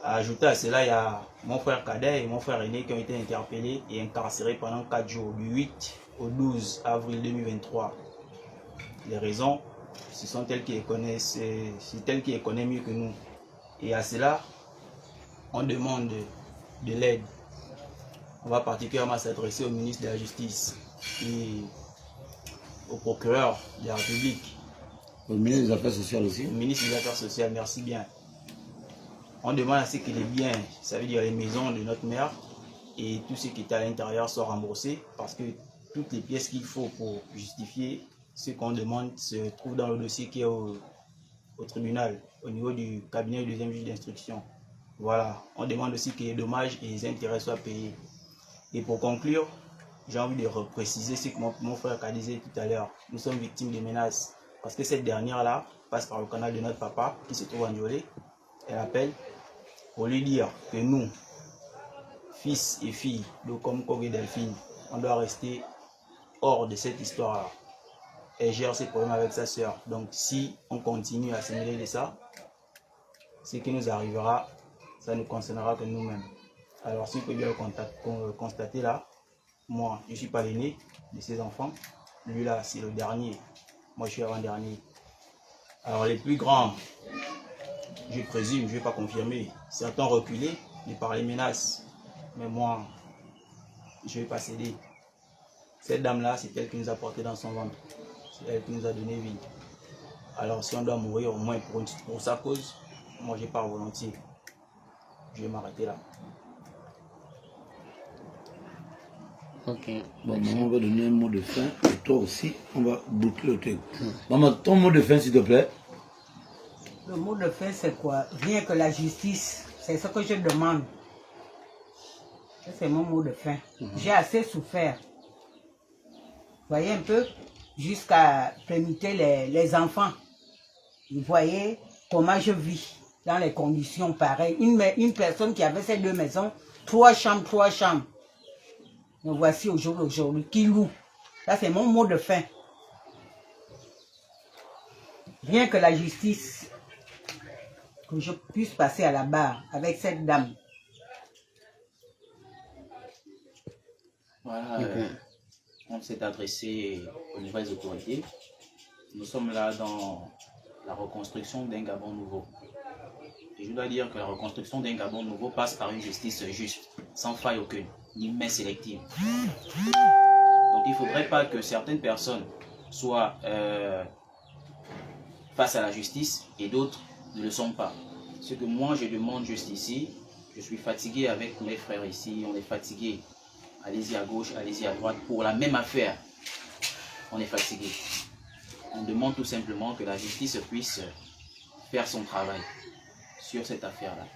Ajouté à cela, il y a mon frère cadet et mon frère aîné qui ont été interpellés et incarcérés pendant 4 jours, du 8 au 12 avril 2023. Les raisons, ce sont elles qui les connaissent, c'est elles qui les connaissent mieux que nous. Et à cela, on demande de l'aide. On va particulièrement s'adresser au ministre de la Justice et au procureur de la République. Au ministre des Affaires sociales aussi. Au ministre des Affaires sociales, merci bien. On demande à ce que les biens, ça veut dire les maisons de notre mère et tout ce qui est à l'intérieur soient remboursés parce que toutes les pièces qu'il faut pour justifier ce qu'on demande se trouvent dans le dossier qui est au tribunal, au niveau du cabinet du deuxième juge d'instruction. Voilà, on demande aussi que les dommages et les intérêts soient payés. Et pour conclure, j'ai envie de repréciser ce que mon frère a dit tout à l'heure. Nous sommes victimes de menaces parce que cette dernière-là passe par le canal de notre papa qui se trouve en Ndiolé. Elle appelle pour lui dire que nous, fils et filles de Komkog et Delphine, on doit rester hors de cette histoire-là. Elle gère ses problèmes avec sa soeur. Donc si on continue à se mêler de ça, ce qui nous arrivera, ça ne concernera que nous-mêmes. Alors, si vous pouvez bien constater là, moi, je ne suis pas l'aîné de ces enfants. Lui là, c'est le dernier. Moi, je suis avant-dernier. Alors, les plus grands, je présume, je ne vais pas confirmer, certains reculés, mais par les menaces. Mais moi, je ne vais pas céder. Cette dame-là, c'est elle qui nous a porté dans son ventre. C'est elle qui nous a donné vie. Alors, si on doit mourir au moins pour sa cause, moi, je pars volontiers. Je vais m'arrêter là. Ok. Bon, maman va donner un mot de fin. Et toi aussi, on va boucler le truc. Maman, ton mot de fin, s'il te plaît. Le mot de fin, c'est quoi? Rien que la justice. C'est ce que je demande. C'est mon mot de fin. J'ai assez souffert. Vous voyez un peu? Jusqu'à permettre les enfants. Vous voyez comment je vis dans les conditions pareilles. Une personne qui avait ces 2 maisons, 3 chambres. Me voici aujourd'hui, qui loue. Ça, c'est mon mot de fin. Rien que la justice, que je puisse passer à la barre avec cette dame. Voilà, on s'est adressé aux nouvelles autorités. Nous sommes là dans la reconstruction d'un Gabon nouveau. Et je dois dire que la reconstruction d'un Gabon nouveau passe par une justice juste, sans faille aucune, ni main sélective. Donc il ne faudrait pas que certaines personnes soient face à la justice et d'autres ne le sont pas. Ce que moi je demande juste ici, je suis fatigué avec mes frères ici, on est fatigué. Allez-y à gauche, allez-y à droite, pour la même affaire, on est fatigué. On demande tout simplement que la justice puisse faire son travail sur cette affaire-là.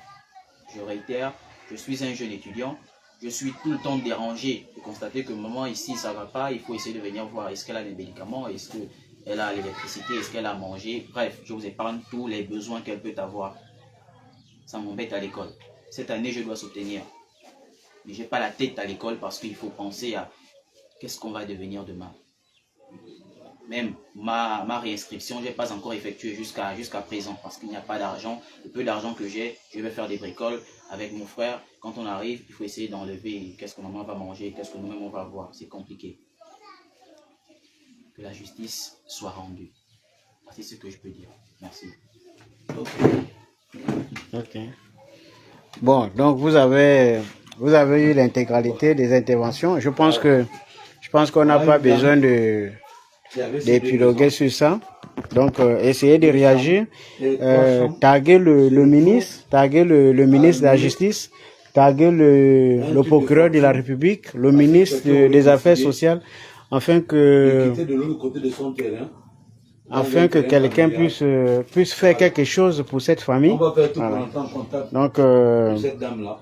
Je réitère, je suis un jeune étudiant, je suis tout le temps dérangé de constater que maman ici ça ne va pas, il faut essayer de venir voir est-ce qu'elle a des médicaments, est-ce qu'elle a l'électricité, est-ce qu'elle a mangé, bref, je vous épargne tous les besoins qu'elle peut avoir. Ça m'embête à l'école. Cette année, je dois soutenir. Mais je n'ai pas la tête à l'école parce qu'il faut penser à qu'est-ce qu'on va devenir demain. Même ma réinscription, je n'ai pas encore effectué jusqu'à présent parce qu'il n'y a pas d'argent. Le peu d'argent que j'ai, je vais faire des bricoles avec mon frère. Quand on arrive, il faut essayer d'enlever qu'est-ce que maman va manger, qu'est-ce que nous-mêmes on va voir. C'est compliqué. Que la justice soit rendue. C'est ce que je peux dire. Merci. Ok. Bon, donc vous avez eu l'intégralité des interventions. Je pense qu'on n'a pas besoin d'épiloguer sur ça. Donc, essayez de réagir. Taguer le ministre de la Justice, taguer le procureur de la République, le ministre des Affaires sociales, afin que quelqu'un puisse faire quelque chose pour cette famille. On va faire tout pour entrer en contact avec cette dame-là.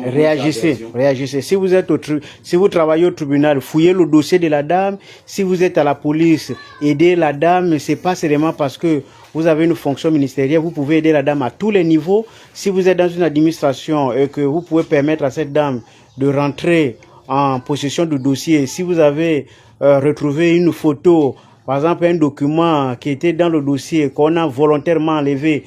Réagissez. Si vous travaillez au tribunal, fouillez le dossier de la dame. Si vous êtes à la police, aidez la dame. C'est pas seulement parce que vous avez une fonction ministérielle, vous pouvez aider la dame à tous les niveaux. Si vous êtes dans une administration et que vous pouvez permettre à cette dame de rentrer en possession du dossier, si vous avez retrouvé une photo, par exemple un document qui était dans le dossier qu'on a volontairement enlevé,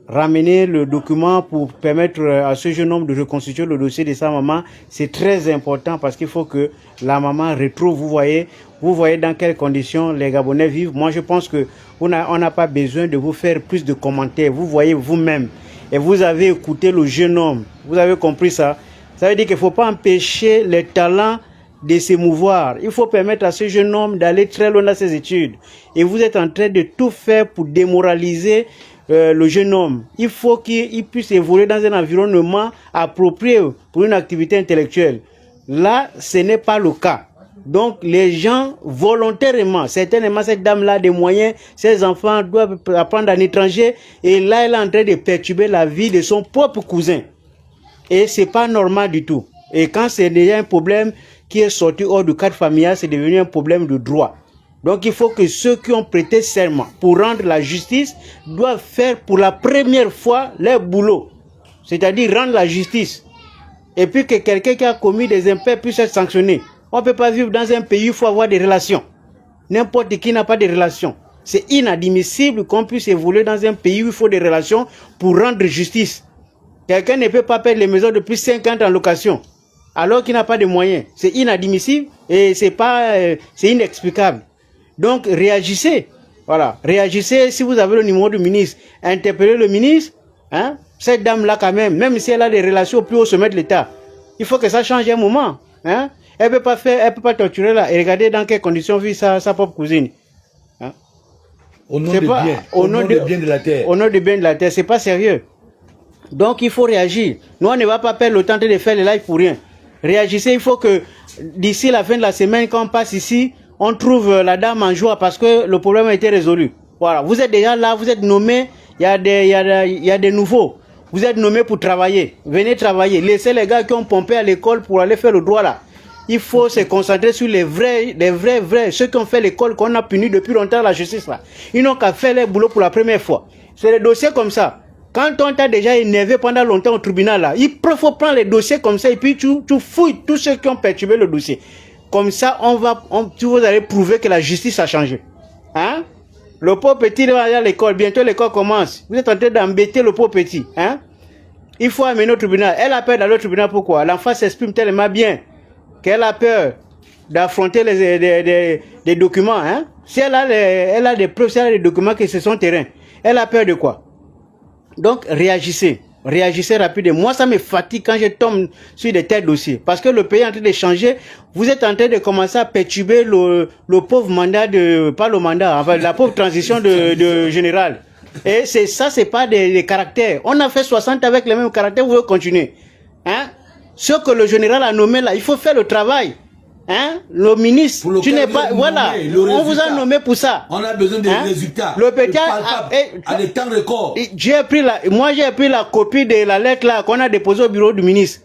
ramener le document pour permettre à ce jeune homme de reconstituer le dossier de sa maman, c'est très important parce qu'il faut que la maman retrouve. Vous voyez dans quelles conditions les Gabonais vivent. Moi, je pense que on n'a pas besoin de vous faire plus de commentaires. Vous voyez vous-même et vous avez écouté le jeune homme. Vous avez compris ça. Ça veut dire qu'il ne faut pas empêcher les talents de s'émouvoir. Il faut permettre à ce jeune homme d'aller très loin dans ses études. Et vous êtes en train de tout faire pour démoraliser le jeune homme. Il faut qu'il puisse évoluer dans un environnement approprié pour une activité intellectuelle. Là, ce n'est pas le cas. Donc, les gens, volontairement, certainement, cette dame-là a des moyens, ses enfants doivent apprendre en étranger, et là, elle est en train de perturber la vie de son propre cousin. Et c'est pas normal du tout. Et quand c'est déjà un problème qui est sorti hors du cadre familial, c'est devenu un problème de droit. Donc il faut que ceux qui ont prêté serment pour rendre la justice doivent faire pour la première fois leur boulot. C'est-à-dire rendre la justice. Et puis que quelqu'un qui a commis des impairs puisse être sanctionné. On ne peut pas vivre dans un pays où il faut avoir des relations. N'importe qui n'a pas de relations. C'est inadmissible qu'on puisse évoluer dans un pays où il faut des relations pour rendre justice. Quelqu'un ne peut pas payer les maisons depuis 5 ans en location, alors qu'il n'a pas de moyens. C'est inadmissible et c'est inexplicable. Donc, réagissez. Voilà. Réagissez si vous avez le numéro du ministre. Interpellez le ministre. Hein? Cette dame-là, quand même si elle a des relations au plus haut sommet de l'État, il faut que ça change un moment. Hein? Elle peut pas torturer là et regarder dans quelles conditions vit sa propre cousine. Hein? Au nom de bien de la terre. Au nom de bien de la terre, c'est pas sérieux. Donc il faut réagir. Nous, on ne va pas perdre le temps de faire les lives pour rien. Réagissez, il faut que d'ici la fin de la semaine, quand on passe ici, on trouve la dame en joie parce que le problème a été résolu. Voilà, vous êtes déjà là, vous êtes nommés, il y a des nouveaux. Vous êtes nommés pour travailler. Venez travailler. Laissez les gars qui ont pompé à l'école pour aller faire le droit là. Il faut se concentrer sur les vrais, ceux qui ont fait l'école qu'on a punis depuis longtemps la justice là. Ils n'ont qu'à faire leur boulot pour la première fois. C'est des dossiers comme ça. Quand on t'a déjà énervé pendant longtemps au tribunal là, il faut prendre les dossiers comme ça et puis tu fouilles tous ceux qui ont perturbé le dossier. Comme ça, vous allez prouver que la justice a changé. Hein? Le pauvre petit va aller à l'école, bientôt l'école commence. Vous êtes en train d'embêter le pauvre petit. Hein? Il faut amener au tribunal. Elle a peur d'aller au tribunal, pourquoi? L'enfant s'exprime tellement bien qu'elle a peur d'affronter des documents. Hein? Si elle a des preuves, si elle a des documents que c'est son terrain, elle a peur de quoi? Donc réagissez. Réagissez rapidement. Moi, ça me fatigue quand je tombe sur des tels dossiers. Parce que le pays est en train de changer. Vous êtes en train de commencer à perturber le pauvre mandat pas le mandat, enfin, la pauvre transition de général. Et c'est pas des caractères. On a fait 60 avec les mêmes caractères, vous voulez continuer. Hein? Ce que le général a nommé là, il faut faire le travail. Hein? Le ministre, tu n'es pas, voilà, on vous a nommé pour ça. On a besoin des résultats. Le petit à des temps records. Moi j'ai pris la copie de la lettre là qu'on a déposée au bureau du ministre.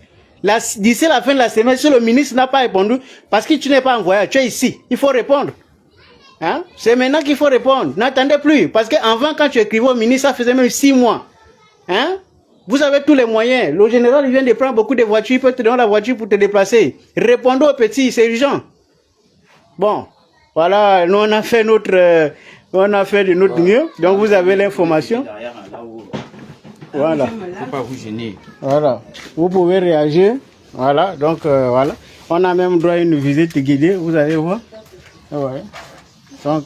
D'ici la fin de la semaine, si le ministre n'a pas répondu, parce que tu n'es pas envoyé, tu es ici, il faut répondre. Hein? C'est maintenant qu'il faut répondre. N'attendez plus, parce qu'avant quand tu écrivais au ministre, ça faisait même 6 mois. Hein? Vous avez tous les moyens. Le général il vient de prendre beaucoup de voitures, il peut te donner la voiture pour te déplacer. Répondez aux petits, c'est urgent. Bon, voilà, nous on a fait de notre mieux. Donc vous avez l'information. Voilà. Faut pas vous gêner. Voilà. Vous pouvez réagir. Voilà. Donc voilà. On a même droit à une visite guidée. Vous allez voir. Ouais. Donc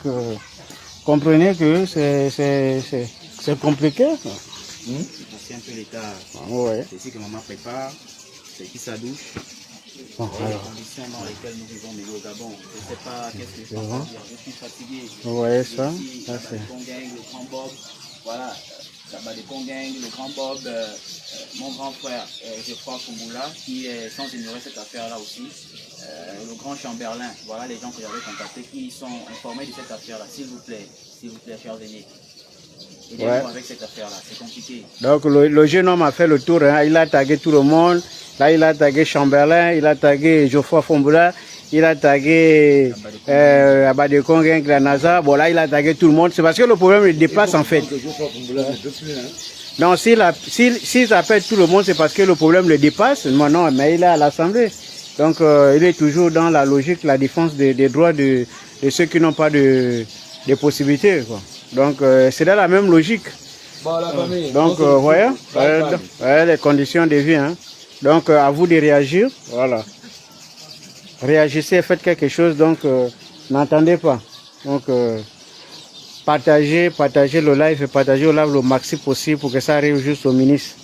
comprenez que c'est compliqué. C'est un peu l'état. Ouais. C'est ici que maman prépare, c'est qui sa douche. Bon, les conditions dans lesquelles nous vivons au Gabon. Je ne sais pas qu'est-ce que je peux dire. Je suis fatigué. Vous voyez ça? Ça c'est le Congang, le grand Bob. Voilà. Là-bas le Congang, le grand Bob, mon grand frère, Geoffroy Kumboula, qui est sans ignorer cette affaire-là aussi. Le grand Chamberlain. Voilà les gens que j'avais contactés qui sont informés de cette affaire-là. S'il vous plaît, chers aînés. Ouais. Avec cette affaire-là, c'est compliqué. Donc le jeune homme a fait le tour, hein. Il a tagué tout le monde. Là, il a tagué Chamberlain, il a tagué Geoffroy Kumboula, il a tagué Abadekong, Granaza. Bon, là, il a tagué tout le monde. C'est parce que le problème le dépasse en fait. Non, s'il appelle tout le monde, c'est parce que le problème le dépasse. Non, mais il est à l'Assemblée. Donc, il est toujours dans la logique, la défense des droits de ceux qui n'ont pas de possibilités, quoi. Donc, c'est dans la même logique. Bon, la famille, donc, voyez, les conditions de vie. Hein. Donc, à vous de réagir. Voilà. Réagissez, faites quelque chose. Donc, n'entendez pas. Donc, partagez le live et partagez le live le maximum possible pour que ça arrive juste au ministre.